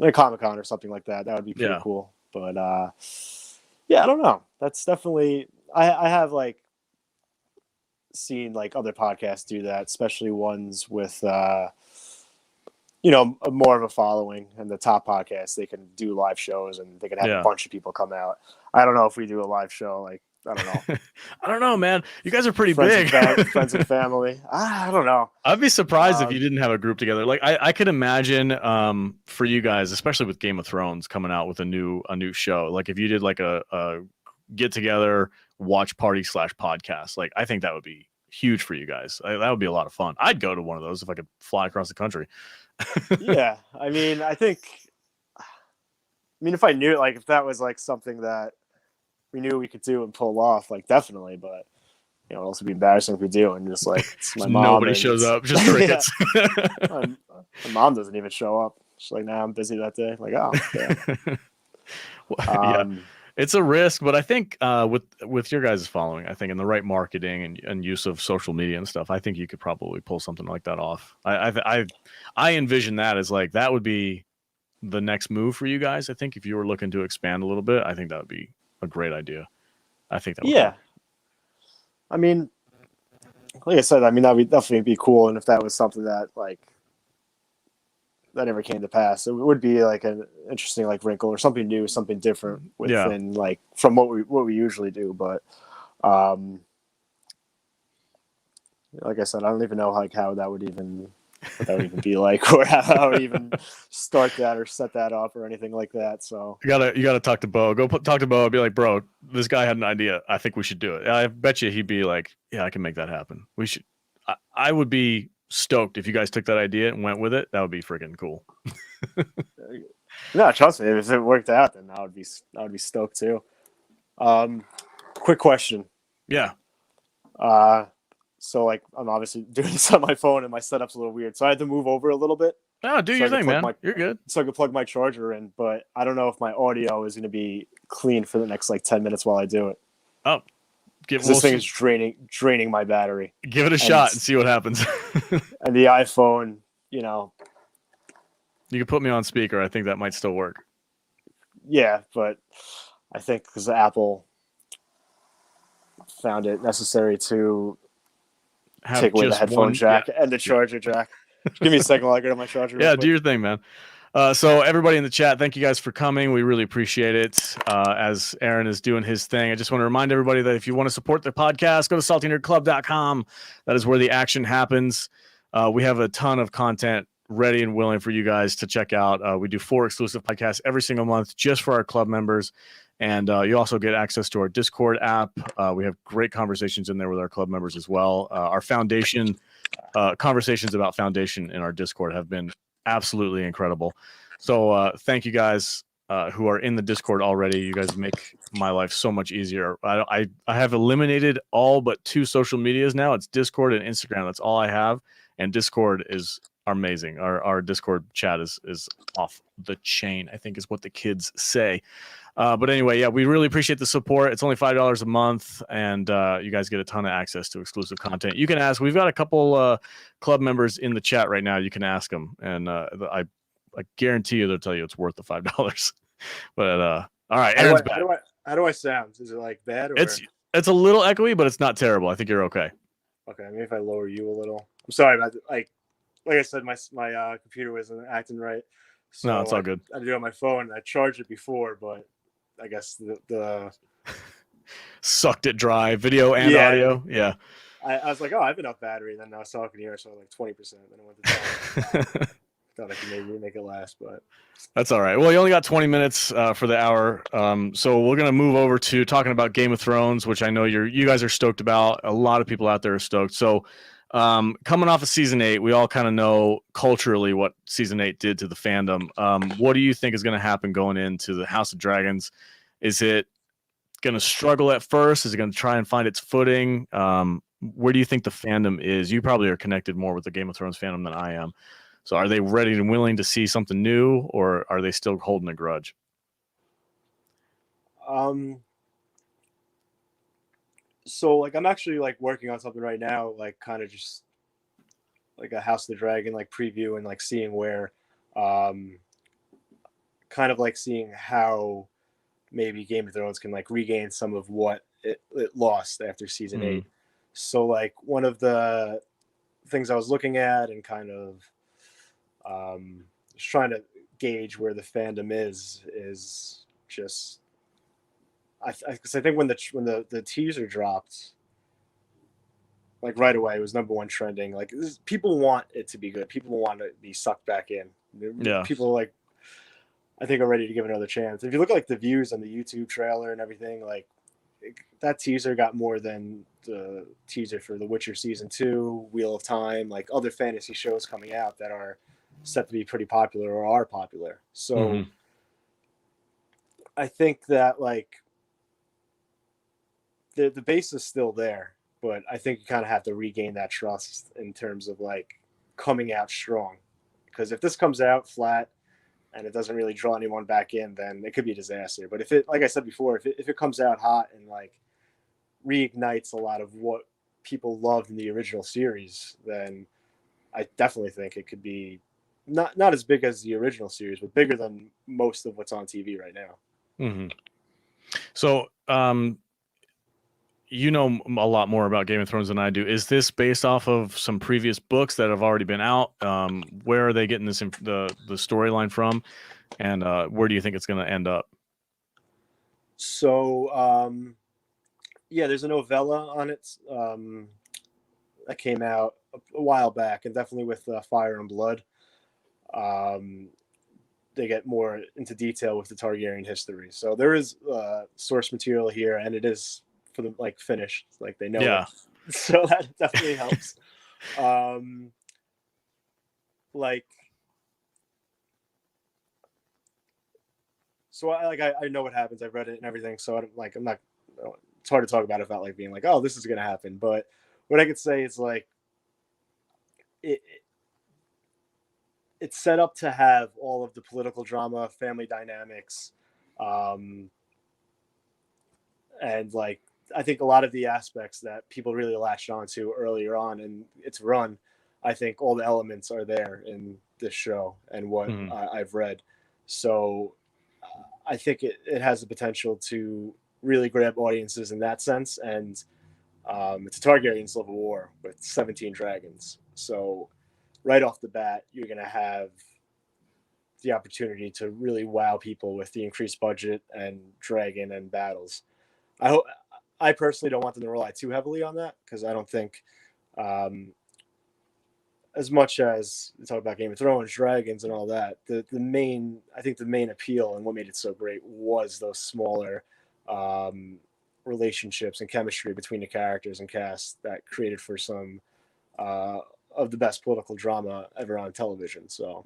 a Comic-Con or something like that, that would be pretty cool. But yeah, I don't know. That's definitely, I have like seen like other podcasts do that, especially ones with more of a following, and the top podcasts, they can do live shows and they can have a bunch of people come out. I don't know if we do a live show, like, I don't know. I don't know, man. You guys are pretty big. Friends and family. I don't know. I'd be surprised if you didn't have a group together. Like I could imagine for you guys, especially with Game of Thrones coming out with a new show. Like if you did like a get together, watch party / podcast. Like I think that would be huge for you guys. That would be a lot of fun. I'd go to one of those if I could fly across the country. Yeah, I mean, if I knew, like, if that was like something that we knew we could do and pull off, like, definitely. But it would also be embarrassing if we do and just like it's my mom. Nobody shows up, just crickets. my mom doesn't even show up. She's like, "Nah, I'm busy that day." I'm like, oh, yeah. Yeah. It's a risk, but I think with your guys' following, I think in the right marketing and use of social media and stuff, I think you could probably pull something like that off. I envision that as like that would be the next move for you guys. I think if you were looking to expand a little bit, I think that would be a great idea. I think that would work. I mean, like I said, I mean that would definitely be cool, and if that was something that like that never came to pass, it would be like an interesting like wrinkle or something new, something different within like from what we usually do. But like I said, I don't even know like how that would even what that would even be like, or how I would even start that or set that up or anything like that. So you gotta talk to Bo. Talk to Bo and be like, bro, this guy had an idea. I think we should do it. I bet you he'd be like, yeah, I can make that happen. We should. I would be stoked if you guys took that idea and went with it. That would be freaking cool. no, trust me, if it worked out, then I would be stoked too. Quick question. Yeah. So like I'm obviously doing this on my phone and my setup's a little weird, so I had to move over a little bit. Oh, do your thing, man. You're good. So I could plug my charger in, but I don't know if my audio is going to be clean for the next like 10 minutes while I do it. Oh, this thing is draining my battery. Give it a shot and see what happens. And the iPhone, you know, you can put me on speaker. I think that might still work. Yeah, but I think because Apple found it necessary to take away the headphone jack and the charger jack. Give me a second while I go to my charger. Yeah, do your thing, man. So everybody in the chat, thank you guys for coming. We really appreciate it. As Aaron is doing his thing, I just want to remind everybody that if you want to support the podcast, go to saltynerdclub.com. That is where the action happens. We have a ton of content ready and willing for you guys to check out. We do 4 exclusive podcasts every single month just for our club members. And you also get access to our Discord app. We have great conversations in there with our club members as well. Our foundation conversations about foundation in our Discord have been absolutely incredible. So thank you guys who are in the Discord already. You guys make my life so much easier. I have eliminated all but 2 social medias now. It's Discord and Instagram. That's all I have. And Discord is amazing. Our Discord chat is off the chain, I think is what the kids say. But anyway, yeah, we really appreciate the support. It's only $5 a month, and you guys get a ton of access to exclusive content. You can ask. We've got a couple club members in the chat right now. You can ask them, and I guarantee you they'll tell you it's worth the $5. But all right, Aaron's back. How do I sound? Is it like bad? Or... It's a little echoey, but it's not terrible. I think you're okay. Okay, maybe if I lower you a little. I'm sorry about like I said, my computer wasn't acting right. So no, it's all good. I do it on my phone. I charged it before, but I guess the sucked it dry, video and audio. Yeah. I was like, oh, I have enough battery. And then I was talking here, so like 20%. Then I went to thought I could maybe make it last, but that's all right. Well, you only got 20 minutes for the hour, so we're gonna move over to talking about Game of Thrones, which I know you guys are stoked about. A lot of people out there are stoked. So. Coming off of season 8, we all kind of know culturally what season 8 did to the fandom. What do you think is going to happen going into the House of Dragons? Is it going to struggle at first? Is it going to try and find its footing? Where do you think the fandom is? You probably are connected more with the Game of Thrones fandom than I am. So are they ready and willing to see something new, or are they still holding a grudge? So like I'm actually like working on something right now, like kind of just like a House of the Dragon like preview and like seeing where kind of like seeing how maybe Game of Thrones can like regain some of what it lost after season 8. So like one of the things I was looking at and kind of just trying to gauge where the fandom is just because I think when the teaser dropped, like right away, it was #1 trending. Like people want it to be good. People want to be sucked back in. Yeah. People like I think are ready to give it another chance. If you look at like the views on the YouTube trailer and everything, like that teaser got more than the teaser for The Witcher season 2, Wheel of Time, like other fantasy shows coming out that are set to be pretty popular or are popular. So I think that like the base is still there, but I think you kind of have to regain that trust in terms of like coming out strong. Because if this comes out flat and it doesn't really draw anyone back in, then it could be a disaster. But if it, like I said before, if it comes out hot and like reignites a lot of what people loved in the original series, then I definitely think it could be not as big as the original series, but bigger than most of what's on TV right now. So, you know a lot more about Game of Thrones than I do. Is this based off of some previous books that have already been out? Where are they getting this the storyline from, and where do you think it's going to end up? So, yeah, there's a novella on it that came out a while back, and definitely with Fire and Blood. They get more into detail with the Targaryen history. So there is source material here, and it is for the like finished, like they know it. So that definitely helps. Like, so I know what happens. I've read it and everything. So I'm not. It's hard to talk about it without like being like, oh, this is gonna happen. But what I could say is like it it's set up to have all of the political drama, family dynamics, um, and like I think a lot of the aspects that people really latched onto earlier on in its run, I think all the elements are there in this show and what I've read. So I think it has the potential to really grab audiences in that sense. And it's a Targaryens level war with 17 dragons. So right off the bat, you're going to have the opportunity to really wow people with the increased budget and dragon and battles. I personally don't want them to rely too heavily on that because I don't think, as much as we talk about Game of Thrones, dragons, and all that, the main appeal and what made it so great was those smaller relationships and chemistry between the characters and cast that created for some of the best political drama ever on television. So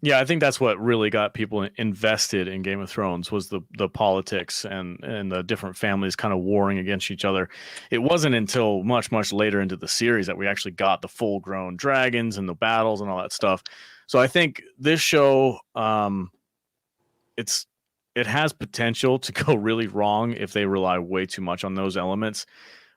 yeah, I think that's what really got people invested in Game of Thrones was the politics and the different families kind of warring against each other. It wasn't until much later into the series that we actually got the full grown dragons and the battles and all that stuff. So I think this show it has potential to go really wrong if they rely way too much on those elements.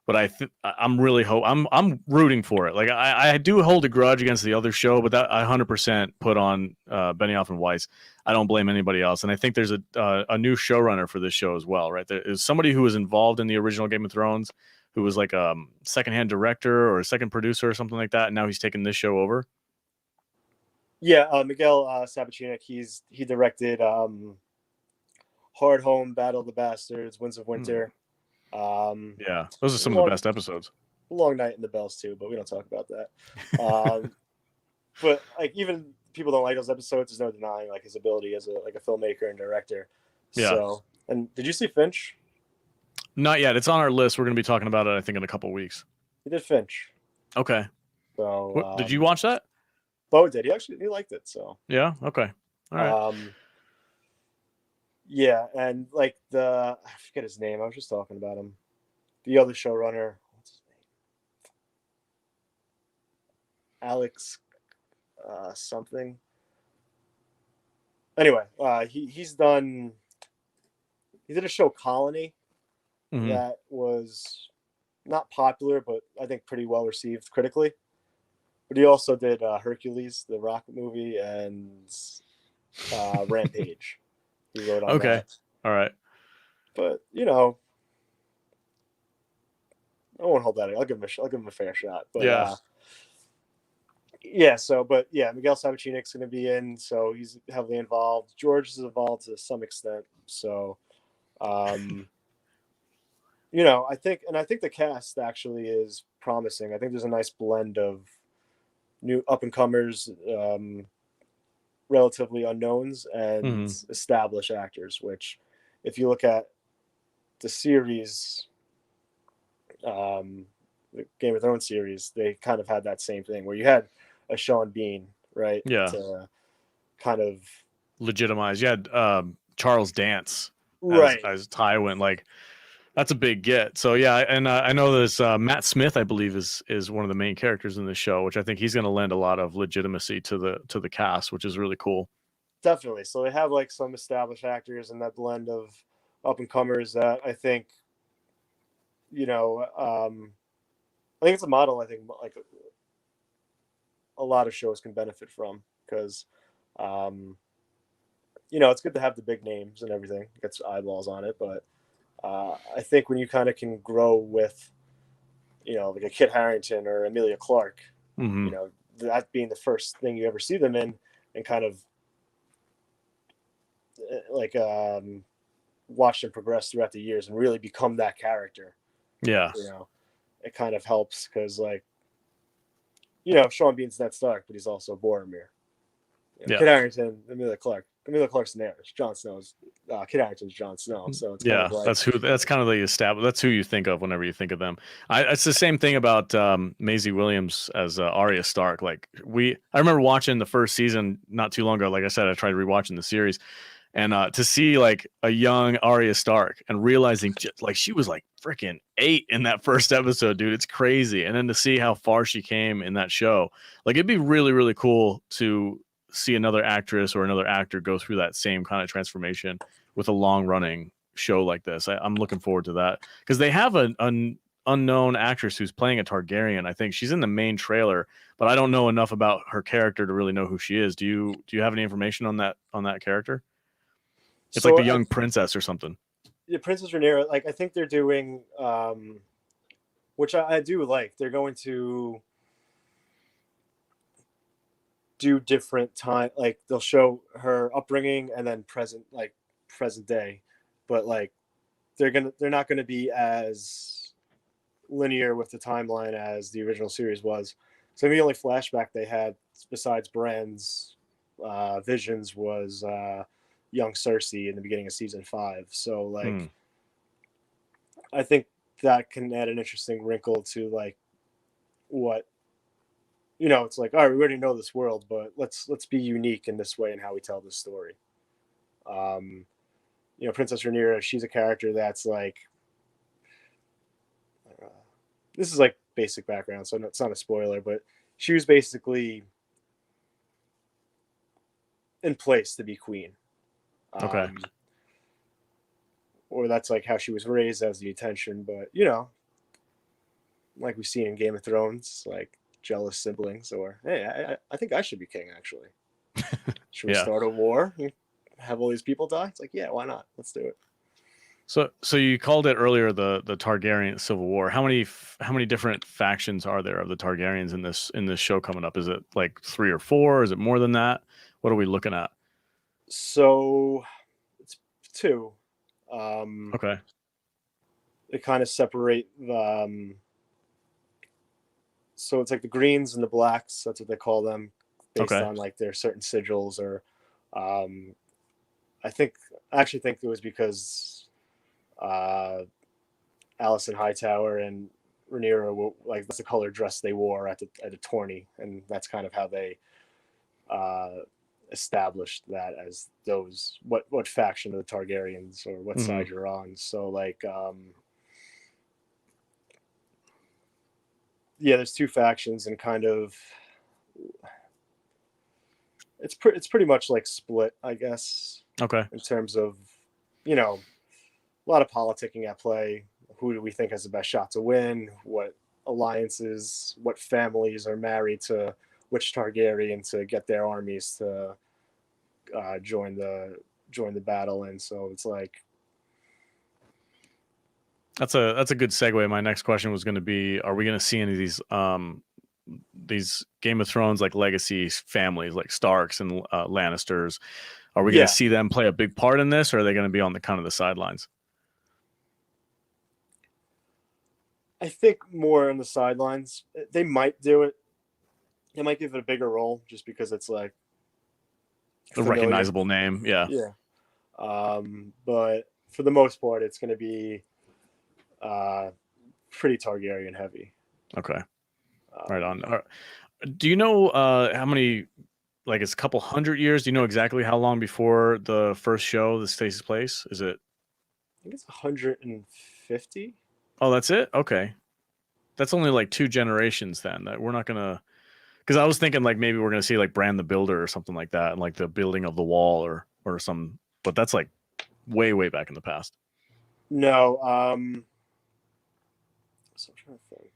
But I'm really I'm rooting for it. Like I do hold a grudge against the other show, but that I 100% put on Benioff and Weiss. I don't blame anybody else, and I think there's a new showrunner for this show as well. Right, there is somebody who was involved in the original Game of Thrones, who was like a secondhand director or a second producer or something like that, and now he's taking this show over. Yeah, Miguel Sapochnik. He directed Hard Home, Battle of the Bastards, Winds of Winter. Yeah, those are some of the best episodes. Long Night in the Bells too, but we don't talk about that. But like even people don't like those episodes, there's no denying like his ability as a filmmaker and director. Yeah. So, and did you see Finch? Not yet. It's on our list. We're going to be talking about it, I think, in a couple of weeks. He did Finch. Okay. So did you watch that? Bo did. He liked it. So yeah. Okay. All right. Yeah, and like I forget his name. I was just talking about him. The other showrunner, what's his name? Alex something. Anyway, he did a show Colony that was not popular, but I think pretty well received critically. But he also did Hercules, the rocket movie, and Rampage. He wrote on that. All right. But I won't hold that. I'll give him a fair shot. But Miguel Sapochnik's going to be in, so he's heavily involved. George is involved to some extent. So, I think the cast actually is promising. I think there's a nice blend of new up and comers, relatively unknowns, and established actors. Which, if you look at the series, the Game of Thrones series, they kind of had that same thing where you had a Sean Bean, right? Yeah. To kind of legitimize. You had Charles Dance, right, as Tywin. Like that's a big get. So yeah, and I know this Matt Smith, I believe, is one of the main characters in the show, which I think he's going to lend a lot of legitimacy to the cast, which is really cool. Definitely. So they have like some established actors and that blend of up and comers that I think, I think it's a model. I think like a lot of shows can benefit from because, it's good to have the big names and everything. Gets eyeballs on it, but I think when you kind of can grow with, like a Kit Harington or Emilia Clarke, that being the first thing you ever see them in, and kind of like watch them progress throughout the years and really become that character. Yeah, it kind of helps because like Sean Bean's Ned Stark, but he's also Boromir. Yeah. Kit Harington, Emilia Clarke's Daenerys. Jon Snow's Kit Harington's Jon Snow. So it's kind Yeah, of like that's kind of the established. That's who you think of whenever you think of them. It's the same thing about Maisie Williams as Arya Stark. Like I remember watching the first season not too long ago. Like I said, I tried rewatching the series, and to see like a young Arya Stark and realizing like she was like freaking 8 in that first episode, dude, it's crazy. And then to see how far she came in that show, like it'd be really really cool to see another actress or another actor go through that same kind of transformation with a long running show like this. I'm looking forward to that because they have an unknown actress who's playing a Targaryen. I think she's in the main trailer, but I don't know enough about her character to really know who she is. Do you have any information on that character? It's like the young princess or something. Yeah, Princess Rhaenyra. Like I think they're doing, which I do like. They're going to do different time. Like they'll show her upbringing and then present day, but like they're not gonna be as linear with the timeline as the original series was. So the only flashback they had besides Bran's visions was young Cersei in the beginning of season 5. So like I think that can add an interesting wrinkle to like what it's like, all right, we already know this world, but let's be unique in this way in how we tell this story. Princess Rhaenyra, she's a character that's like, this is like basic background, so it's not a spoiler, but she was basically in place to be queen. Okay. Or that's like how she was raised as the attention, but like we see in Game of Thrones, like jealous siblings, or hey, I think I should be king actually. Should we start a war? Have all these people die? It's like, yeah, why not? Let's do it. So you called it earlier the Targaryen Civil War. How many different factions are there of the Targaryens in this show coming up? Is it like 3 or 4? Is it more than that? What are we looking at? So it's 2. Okay. They kind of separate the. So it's like the greens and the blacks. That's what they call them, based on like their certain sigils or. I actually think it was because Alicent Hightower and Rhaenyra were, like, that's the color dress they wore at a tourney, and that's kind of how they established that as those what faction of the Targaryens or what side you're on. So like there's 2 factions and kind of it's pretty much like split, I guess. Okay. In terms of, a lot of politicking at play. Who do we think has the best shot to win? What alliances, what families are married to which Targaryen to get their armies to join the battle? And so it's like that's a good segue. My next question was going to be: are we going to see any of these Game of Thrones like legacy families, like Starks and Lannisters? Are we going to see them play a big part in this, or are they going to be on the kind of the sidelines? I think more on the sidelines. They might do it. They might give it a bigger role just because it's like a recognizable name. Yeah. Yeah. But for the most part, it's going to be pretty Targaryen heavy. Okay. Right on. Do you know how many? Like it's a couple hundred years. Do you know exactly how long before the first show this takes place? Is it? I think it's 150. Oh, that's it? Okay. That's only like 2 generations then. That we're not gonna. Because I was thinking like maybe we're gonna see like Bran the Builder or something like that, and like the building of the wall or some. But that's like way back in the past. No. So I'm trying to think.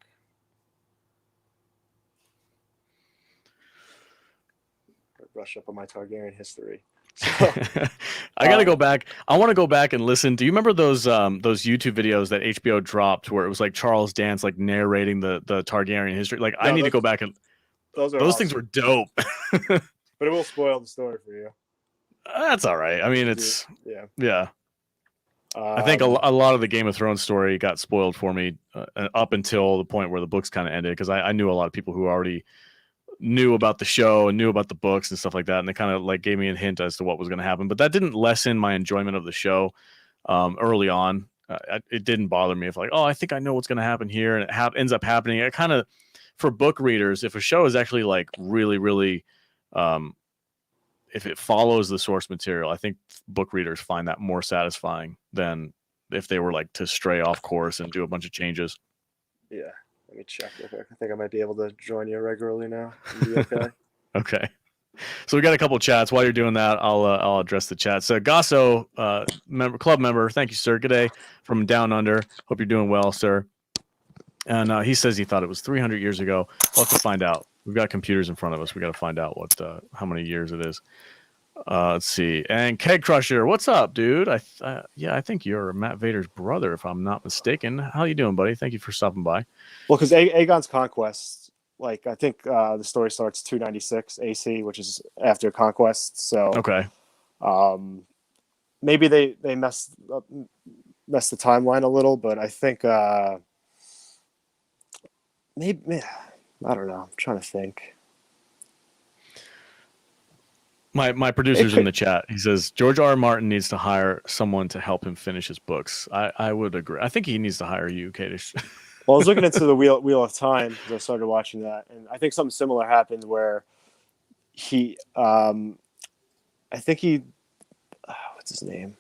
Brush up on my Targaryen history. So, I gotta go back. I want to go back and listen. Do you remember those YouTube videos that HBO dropped where it was like Charles Dance like narrating the Targaryen history? Like I need to go back and those awesome. Things were dope. But it will spoil the story for you. That's all right. I mean, it's yeah. I think a lot of the Game of Thrones story got spoiled for me up until the point where the books kind of ended because I knew a lot of people who already knew about the show and knew about the books and stuff like that, and they kind of like gave me a hint as to what was going to happen. But that didn't lessen my enjoyment of the show early on. It didn't bother me if like, oh, I think I know what's going to happen here, and it ends up happening. It kind of, for book readers, if a show is actually like really, really, if it follows the source material, I think book readers find that more satisfying than if they were like to stray off course and do a bunch of changes. Yeah. Let me check real quick. I think I might be able to join you regularly now. Be okay. Okay. So we got a couple chats. While you're doing that, I'll address the chat. So Gasso, club member, thank you, sir. Good day from down under. Hope you're doing well, sir. And he says he thought it was 300 years ago. We'll have to find out. We've got computers in front of us. We got to find out how many years it is. Let's see. And Keg Crusher, what's up, dude? I think you're Matt Vader's brother, if I'm not mistaken. How you doing, buddy? Thank you for stopping by. Well, because Aegon's Conquest, like I think the story starts 296 AC, which is after Conquest. So okay, maybe they messed the timeline a little, but I think maybe I don't know. I'm trying to think. My producer's in the chat. He says George R. R. Martin needs to hire someone to help him finish his books. I would agree. I think he needs to hire you, Kadish. Well, I was looking into the Wheel of Time because I started watching that, and I think something similar happened where he, I think he, what's his name?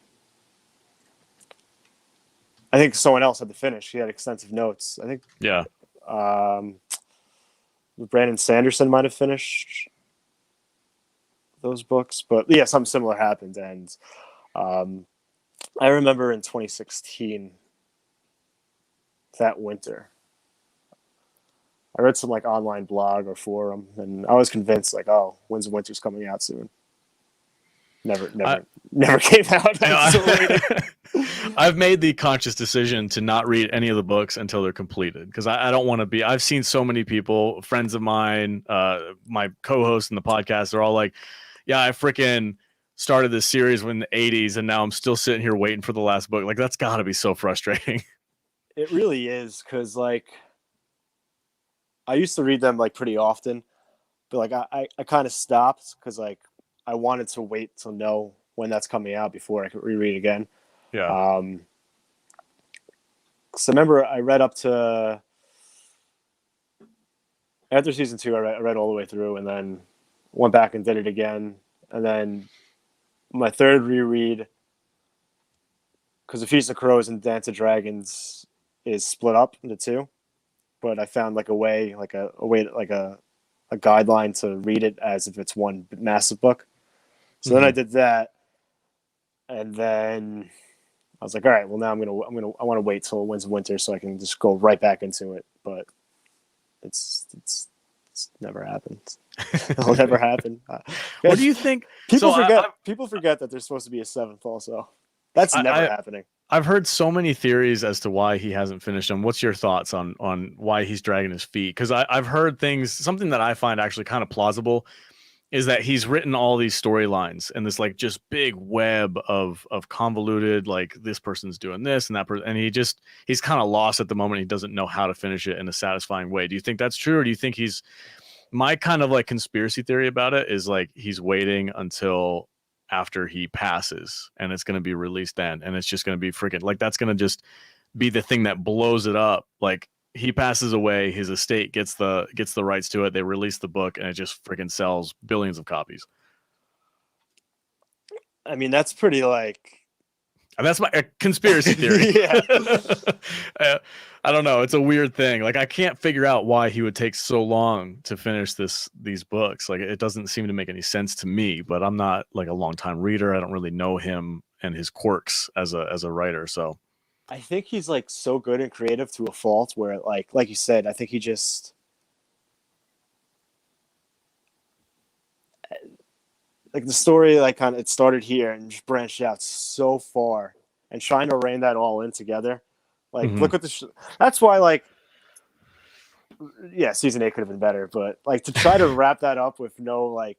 I think someone else had to finish. He had extensive notes. I think, yeah. Brandon Sanderson might have finished those books, but yeah, something similar happened. And I remember in 2016, that winter, I read some like online blog or forum, and I was convinced like, oh, Winds of Winter's coming out soon. Never came out. I've made the conscious decision to not read any of the books until they're completed, because I don't want to be. I've seen so many people, friends of mine, my co-hosts in the podcast, they're all like, yeah, I freaking started this series in the 80s, and now I'm still sitting here waiting for the last book. Like, that's got to be so frustrating. It really is, because like I used to read them like pretty often, but like I kind of stopped because like I wanted to wait to know when that's coming out before I could reread again. Yeah. So I remember I read up to after season 2. I read all the way through, and then went back and did it again, and then my third reread, because the Feast of Crows and Dance of Dragons is split up into 2, but I found like a guideline to read it as if it's one massive book. So then I did that, and then I was like, all right, well now I want to wait till Winds of Winter so I can just go right back into it. But it's never happened. It'll never happen. What do you think? People forget that there's supposed to be a 7th also. That's never happening. I've heard so many theories as to why he hasn't finished them. What's your thoughts on why he's dragging his feet? Because I've heard things. Something that I find actually kind of plausible is that he's written all these storylines and this like just big web of convoluted, like this person's doing this and that person, and he's kind of lost at the moment. He doesn't know how to finish it in a satisfying way. Do you think that's true, or do you think my kind of like conspiracy theory about it is like he's waiting until after he passes and it's going to be released then, and it's just going to be freaking like that's going to just be the thing that blows it up. Like he passes away, his estate gets the rights to it, they release the book, and it just freaking sells billions of copies. I mean, that's pretty like, and that's my conspiracy theory. Yeah. I don't know, it's a weird thing. Like I can't figure out why he would take so long to finish these books. Like it doesn't seem to make any sense to me, but I'm not like a long-time reader. I don't really know him and his quirks as a writer, so I think he's like so good and creative to a fault where like you said, I think he just like the story like kind of it started here and just branched out so far, and trying to rein that all in together. Like look at that's why like yeah, season 8 could have been better, but like to try to wrap that up with no like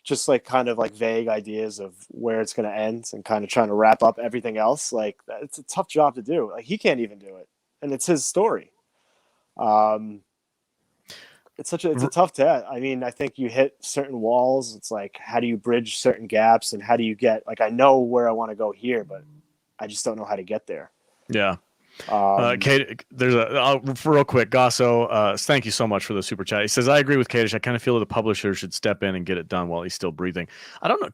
just like kind of like vague ideas of where it's going to end and kind of trying to wrap up everything else. Like it's a tough job to do. Like he can't even do it, and it's his story. it's a tough test. I mean, I think you hit certain walls. It's like, how do you bridge certain gaps, and how do you get, like, I know where I want to go here, but I just don't know how to get there. Yeah. Kate, there's for real quick, Gasso, thank you so much for the super chat. He says, I agree with Kadish. I kind of feel that the publisher should step in and get it done while he's still breathing. I don't know.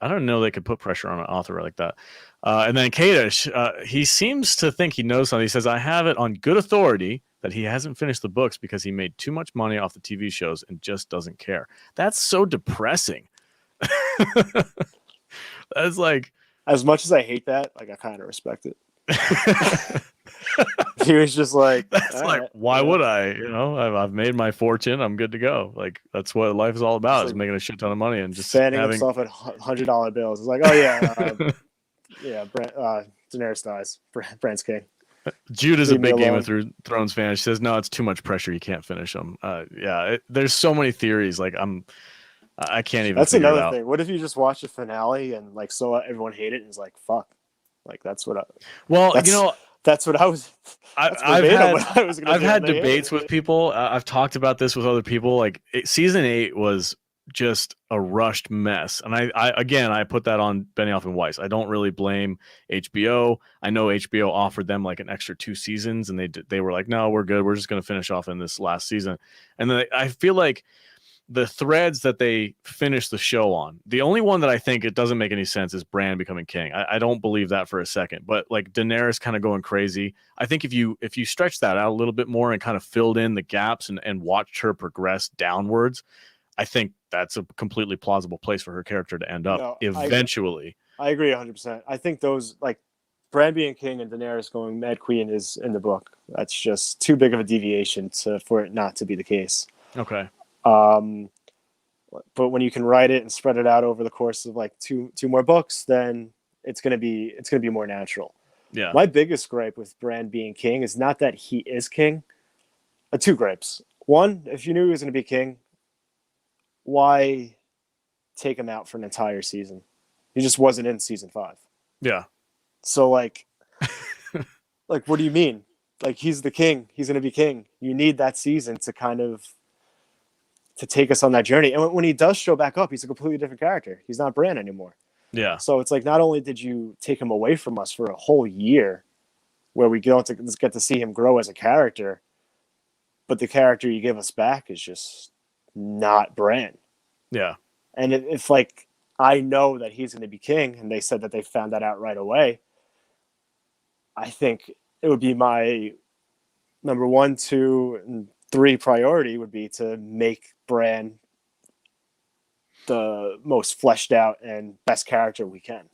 I don't know they could put pressure on an author like that. And then Kadish, he seems to think he knows something. He says, I have it on good authority that he hasn't finished the books because he made too much money off the TV shows and just doesn't care. That's so depressing. That's like, as much as I hate that, like, I kind of respect it. He was just like, that's like, right, why would I? You know, I've made my fortune. I'm good to go. Like, that's what life is all about, is like making a shit ton of money and just fanning himself at $100 bills. It's like, oh yeah, Daenerys dies. Brand's king. Jude is a big Game of Thrones fan. She says, no, it's too much pressure. You can't finish them. There's so many theories. Like, I can't even. That's another thing. What if you just watch the finale and, like, so everyone hate it and is like, fuck. Like, that's what I. Well, you know, that's what I was. I've had debates with people. I've talked about this with other people. Like, season 8 was just a rushed mess, and I put that on Benioff and Weiss. I don't really blame HBO. I know HBO offered them like an extra 2 seasons, and they were like, no, we're good. We're just going to finish off in this last season. And then I feel like the threads that they finished the show on, the only one that I think it doesn't make any sense is Bran becoming king. I don't believe that for a second, but like Daenerys kind of going crazy. I think if you stretch that out a little bit more and kind of filled in the gaps and watched her progress downwards, I think that's a completely plausible place for her character to end up eventually. I agree 100%. I think those, like, Bran being king and Daenerys going Mad Queen is in the book. That's just too big of a deviation for it not to be the case. Okay. But when you can write it and spread it out over the course of like two more books, then it's gonna be more natural. Yeah. My biggest gripe with Bran being king is not that he is king. 2 gripes. One, if you knew he was gonna be king, why take him out for an entire season? He just wasn't in season 5. Yeah. So like, like, what do you mean? Like, he's the king. He's gonna be king. You need that season to kind of to take us on that journey. And when he does show back up, he's a completely different character. He's not Bran anymore. Yeah. So it's like, not only did you take him away from us for a whole year where we get to see him grow as a character, but the character you give us back is just not Bran. Yeah. And if like, I know that he's going to be king, and they said that they found that out right away, I think it would be my number 1, 2, and 3 priority would be to make Bran the most fleshed out and best character we can.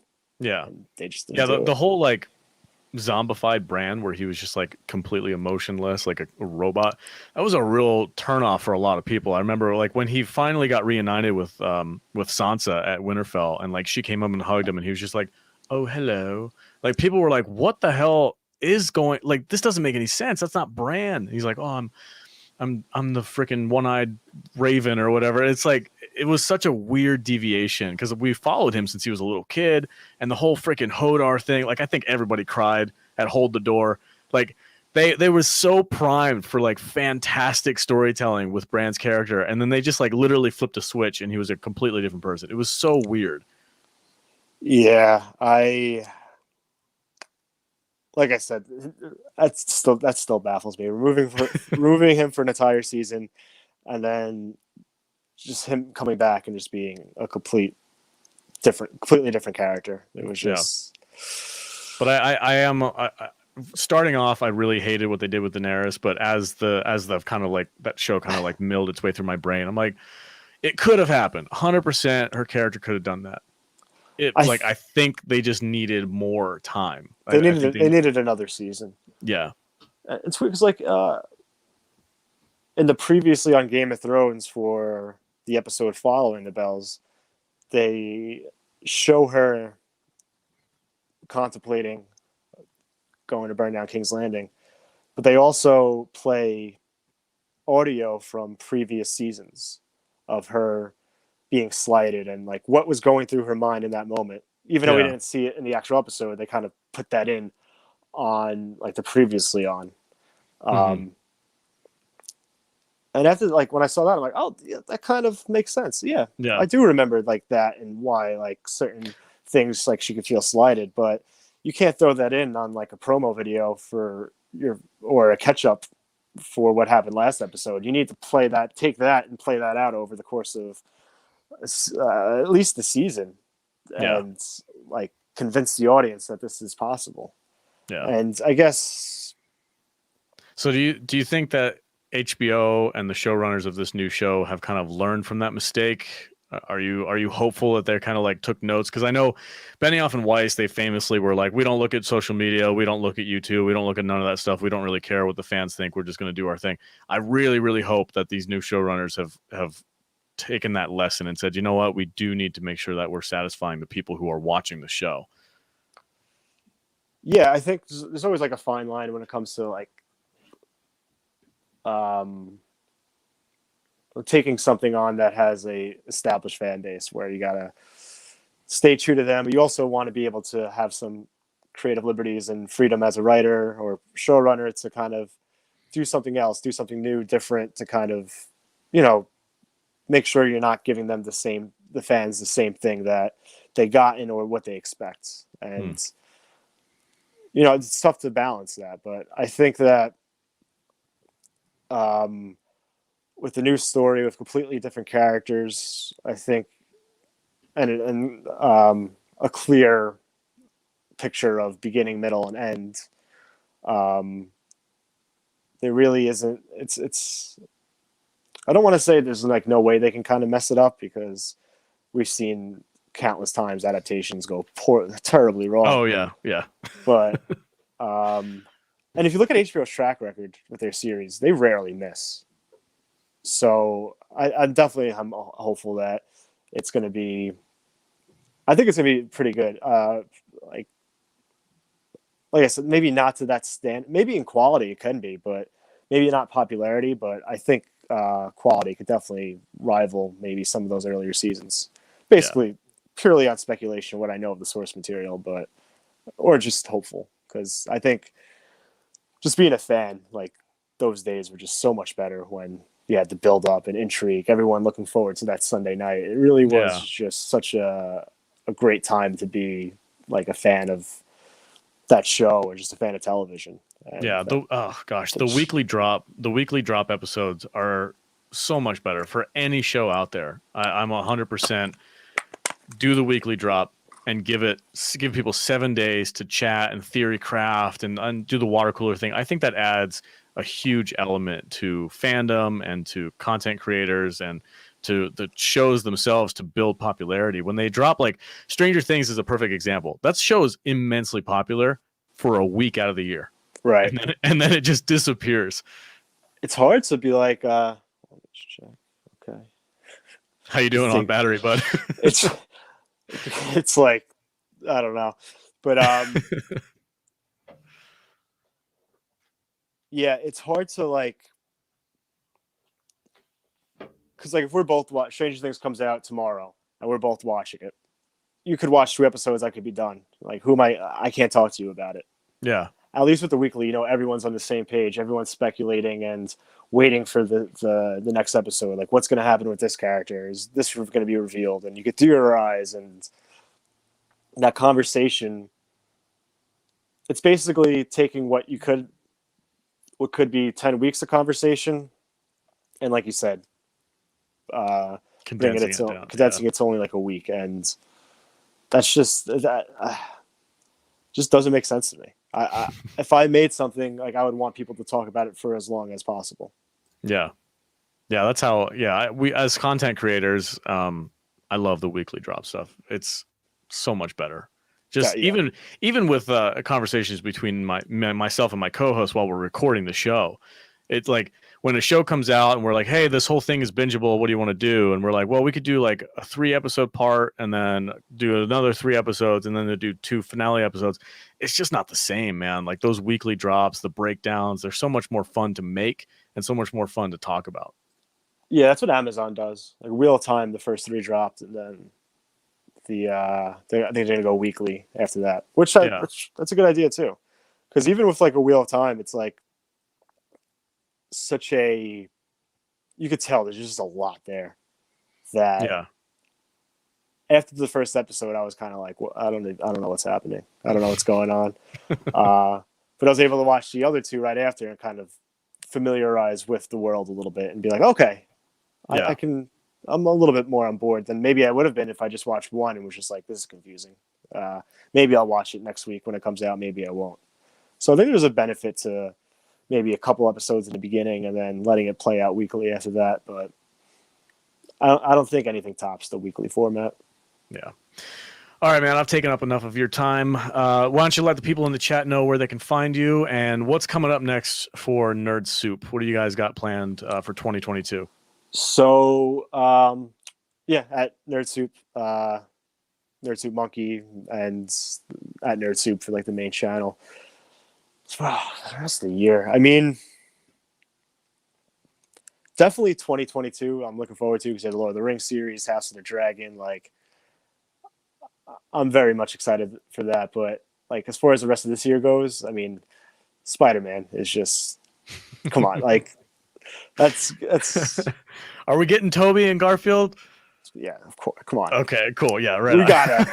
Yeah. And they just didn't the whole like zombified Bran where he was just like completely emotionless, like a robot. That was a real turnoff for a lot of people. I remember like when he finally got reunited with Sansa at Winterfell, and like she came up and hugged him, and he was just like, "Oh, hello." Like, people were like, "What the hell is going? Like, this doesn't make any sense. That's not Bran." He's like, "Oh, I'm the freaking one-eyed raven," or whatever. It's like, it was such a weird deviation because we followed him since he was a little kid, and the whole freaking Hodor thing. Like, I think everybody cried at Hold the Door. Like, they were so primed for like fantastic storytelling with Bran's character, and then they just like literally flipped a switch and he was a completely different person. It was so weird. Yeah, like I said, that still baffles me. Removing him for an entire season, and then just him coming back and just being a completely different character. It was just. Yeah. But I am starting off. I really hated what they did with Daenerys, but as the kind of like that show kind of like milled its way through my brain, I'm like, it could have happened. 100%, her character could have done that. I think they just needed more time. They needed another season. Yeah, it's weird because like in the previously on Game of Thrones, for the episode following the Bells, they show her contemplating going to burn down King's Landing, but they also play audio from previous seasons of her being slighted and like what was going through her mind in that moment. Even though we didn't see it in the actual episode, they kind of put that in on like the previously on. And after, like, when I saw that, I'm like, oh, yeah, that kind of makes sense. Yeah, Yeah. I do remember like that and why like certain things like she could feel slighted, but you can't throw that in on like a promo video for your or a catch up for what happened last episode. You need to take that and play that out over the course of at least the season, Yeah. and like convince the audience that this is possible. Yeah. And I guess, So do you think that HBO and the showrunners of this new show have kind of learned from that mistake? Are you hopeful that they're kind of like took notes? Because I know Benioff and Weiss, they famously were like, we don't look at social media, we don't look at YouTube, we don't look at none of that stuff. We don't really care what the fans think. We're just going to do our thing. I really, really hope that these new showrunners have taken that lesson and said, you know what, we do need to make sure that we're satisfying the people who are watching the show. yeah, I think there's always like a fine line when it comes to like um taking something on that has a established fan base where you gotta stay true to them. But you also want to be able to have some creative liberties and freedom as a writer or showrunner to kind of do something else, do something new, different, to kind of, you know, make sure you're not giving them the fans the same thing that they gotten or what they expect. And you know, it's tough to balance that, but I think that um with the new story with completely different characters, I think, and a clear picture of beginning, middle, and end. Um, there really isn't. It's. I don't want to say there's like no way they can kind of mess it up because we've seen countless times adaptations go terribly wrong. Oh yeah, yeah, But and if you look at HBO's track record with their series, they rarely miss. So I'm definitely hopeful that it's going to be. I think it's going to be pretty good. Like like I said, maybe not to that stand. Maybe in quality it can be, but maybe not popularity. But I think quality could definitely rival maybe some of those earlier seasons. yeah, Basically, purely on speculation, what I know of the source material, but or just hopeful because I think just being a fan, like those days were just so much better when you had the build up and intrigue, everyone looking forward to that Sunday night. It really was yeah. just such a great time to be like a fan of that show or just a fan of television. And Yeah, oh gosh, the weekly drop episodes are so much better for any show out there. I'm 100% do the weekly drop and give people 7 days to chat and theory craft and do the water cooler thing. I think that adds a huge element to fandom and to content creators and to the shows themselves to build popularity. When they drop, like Stranger Things is a perfect example. That show is immensely popular for a week out of the year. right. And then it just disappears. It's hard to be like, let's check. Okay. How you doing on battery, bud? It's it's like I don't know. But yeah, it's hard to like because like if we're both watch Stranger Things comes out tomorrow and we're both watching it, you could watch 2 episodes, I could be done. Like who am I can't talk to you about it. Yeah, At least with the weekly, you know, everyone's on the same page. Everyone's speculating and waiting for the next episode. Like, what's going to happen with this character? Is this going to be revealed? And you get theorize and that conversation. It's basically taking what could be 10 weeks of conversation, and like you said, condensing it down. condensing it to only like a week, and that's just that just doesn't make sense to me. If I made something, like I would want people to talk about it for as long as possible. Yeah, yeah. That's how. Yeah, we as content creators, I love the weekly drop stuff. It's so much better. Just Yeah. even with conversations between myself and my co-host while we're recording the show, it's like when a show comes out and we're like, hey, this whole thing is bingeable. What do you want to do? And we're like, well, we could do like a 3-episode part and then do another 3 episodes and then do 2 finale episodes. It's just not the same, man. Like those weekly drops, the breakdowns, they're so much more fun to make and so much more fun to talk about. Yeah, that's what Amazon does. Like real time, the first 3 dropped, and then I think they're gonna go weekly after that. Which that's a good idea too, because even with like a Wheel of Time, it's like such a you could tell there's just a lot there that Yeah. after the first episode, I was kind of like, well, I don't know what's happening. I don't know what's going on. But I was able to watch the other two right after and kind of familiarize with the world a little bit and be like, okay, Yeah. I'm a little bit more on board than maybe I would have been if I just watched one and was just like, this is confusing. Maybe I'll watch it next week when it comes out. Maybe I won't. So I think there's a benefit to maybe a couple episodes in the beginning and then letting it play out weekly after that. But I don't think anything tops the weekly format. Yeah. All right, man. I've taken up enough of your time. Why don't you let the people in the chat know where they can find you and what's coming up next for Nerd Soup? What do you guys got planned for 2022? So, at Nerd Soup, Nerd Soup Monkey, and at Nerd Soup for like the main channel. The rest of the year, I mean, definitely 2022. I'm looking forward to because there's the Lord of the Rings series, House of the Dragon. Like, I'm very much excited for that. But like, as far as the rest of this year goes, I mean, Spider-Man is just, come on, like, that's. Are we getting Toby and Garfield? Yeah, of course. Come on. Okay, cool. Yeah, right. We gotta.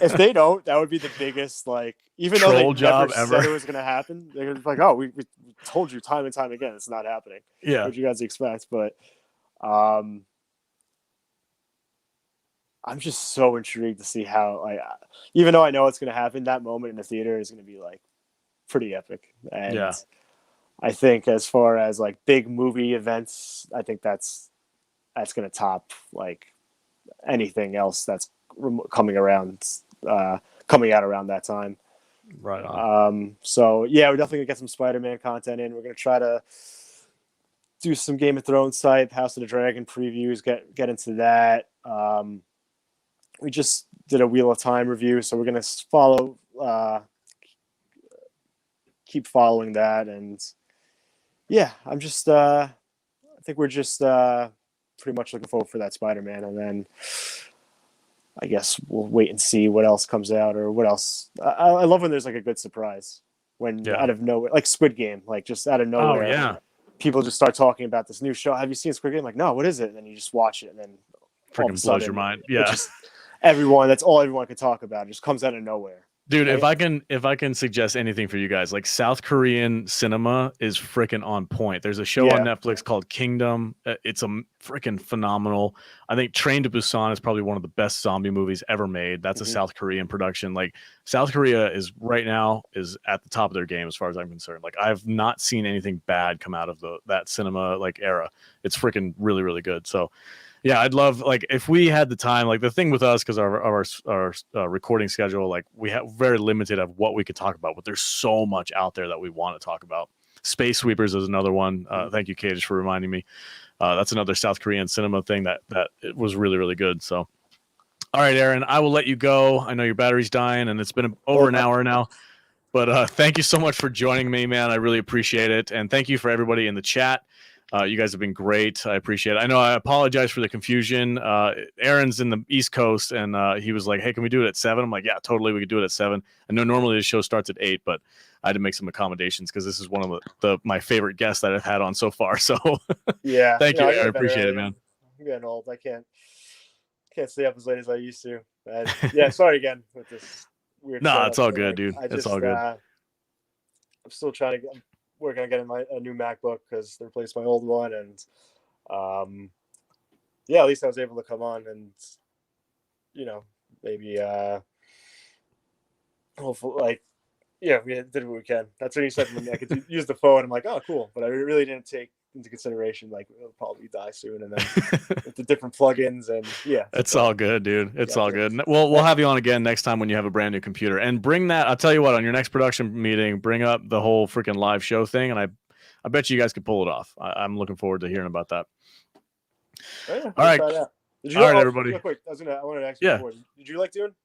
If they don't, that would be the biggest, like, even though they never said it was going to happen, they're like, oh, we told you time and time again, it's not happening. Yeah. What you guys expect? But I'm just so intrigued to see how, like, even though I know it's going to happen, that moment in the theater is going to be like pretty epic. And yeah. I think as far as like big movie events, I think that's going to top like anything else that's coming out around that time. Right on. So yeah, we're definitely gonna get some Spider-Man content in. We're gonna try to do some Game of Thrones type House of the Dragon previews, get into that. We just did a Wheel of Time review, so we're gonna keep following that. And yeah, I'm just I think we're just pretty much looking forward for that Spider-Man, and then I guess we'll wait and see what else comes out or what else. I love when there's like a good surprise when out of nowhere, like Squid Game, like just out of nowhere. Oh yeah. People just start talking about this new show. Have you seen Squid Game? Like, no, what is it? And then you just watch it, and then freaking blows your mind. Yeah. Just that's all everyone could talk about. It just comes out of nowhere. Dude, if I can suggest anything for you guys, like South Korean cinema is freaking on point. There's a show on Netflix called Kingdom. It's a freaking phenomenal. I think Train to Busan is probably one of the best zombie movies ever made. That's a South Korean production. Like South Korea is right now is at the top of their game as far as I'm concerned. Like I've not seen anything bad come out of that cinema like era. It's freaking really, really good. So yeah, I'd love, like, if we had the time, like the thing with us, because our recording schedule, like we have very limited of what we could talk about, but there's so much out there that we want to talk about. Space Sweepers is another one. Thank you, Cage, for reminding me. That's another South Korean cinema thing that it was really, really good. So, all right, Aaron, I will let you go. I know your battery's dying and it's been over an hour now, but thank you so much for joining me, man. I really appreciate it. And thank you for everybody in the chat. You guys have been great. I appreciate it. I know I apologize for the confusion. Aaron's in the East Coast, and he was like, hey, can we do it at 7? I'm like, yeah, totally. We could do it at 7. I know normally the show starts at 8, but I had to make some accommodations because this is one of my favorite guests that I've had on so far. So yeah, thank you, Aaron. I appreciate it, man. I'm getting old. I can't stay up as late as I used to. Yeah, sorry again with this weird. No, it's all good, dude. It's all good. I'm still trying to working on getting a new MacBook because they replaced my old one, and at least I was able to come on and maybe hopefully we did what we can. That's when you said to me I could use the phone. I'm like, oh cool, but I really didn't take into consideration like it'll probably die soon, and then with the different plugins and it's all good, dude. It's all good. Well, we'll have you on again next time when you have a brand new computer, and bring that. I'll tell you what, on your next production meeting, bring up the whole freaking live show thing, and I bet you guys could pull it off. I'm looking forward to hearing about that. Oh, yeah, all right, all right, everybody. Real quick, I wanted to ask you before. Did you like Dune?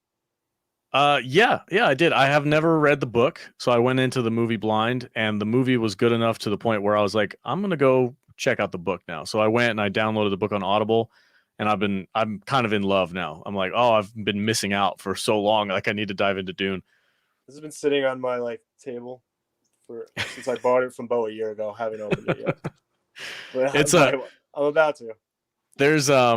Yeah, I did. I have never read the book, so I went into the movie blind, and the movie was good enough to the point where I was like, I'm gonna go check out the book now. So I went and I downloaded the book on Audible, and I'm kind of in love now. I'm like, oh, I've been missing out for so long. Like I need to dive into Dune. This has been sitting on my table since I bought it from Bo a year ago. I haven't opened it yet. But I'm about to. There's a,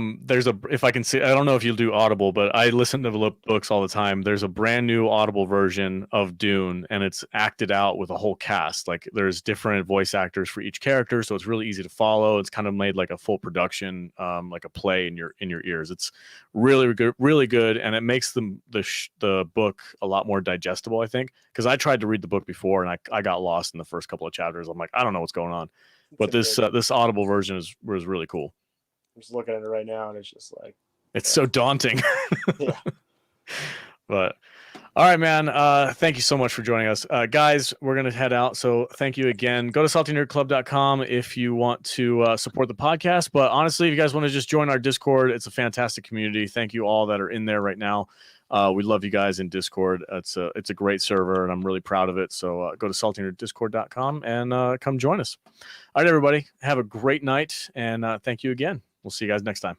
if I can see, I don't know if you'll do Audible, but I listen to books all the time. There's a brand new Audible version of Dune, and it's acted out with a whole cast. Like there's different voice actors for each character, so it's really easy to follow. It's kind of made like a full production, like a play in your ears. It's really good, and it makes the book a lot more digestible, I think, because I tried to read the book before and I got lost in the first couple of chapters. I'm like, I don't know what's going on, but this Audible version was really cool. I'm just looking at it right now, and it's just like it's so daunting. Yeah. But all right, man. Thank you so much for joining us, guys. We're gonna head out, so thank you again. Go to saltynerdclub.com if you want to support the podcast. But honestly, if you guys want to just join our Discord, it's a fantastic community. Thank you all that are in there right now. We love you guys in Discord. It's a great server, and I'm really proud of it. So go to saltynerdiscord.com and come join us. All right, everybody. Have a great night, and thank you again. We'll see you guys next time.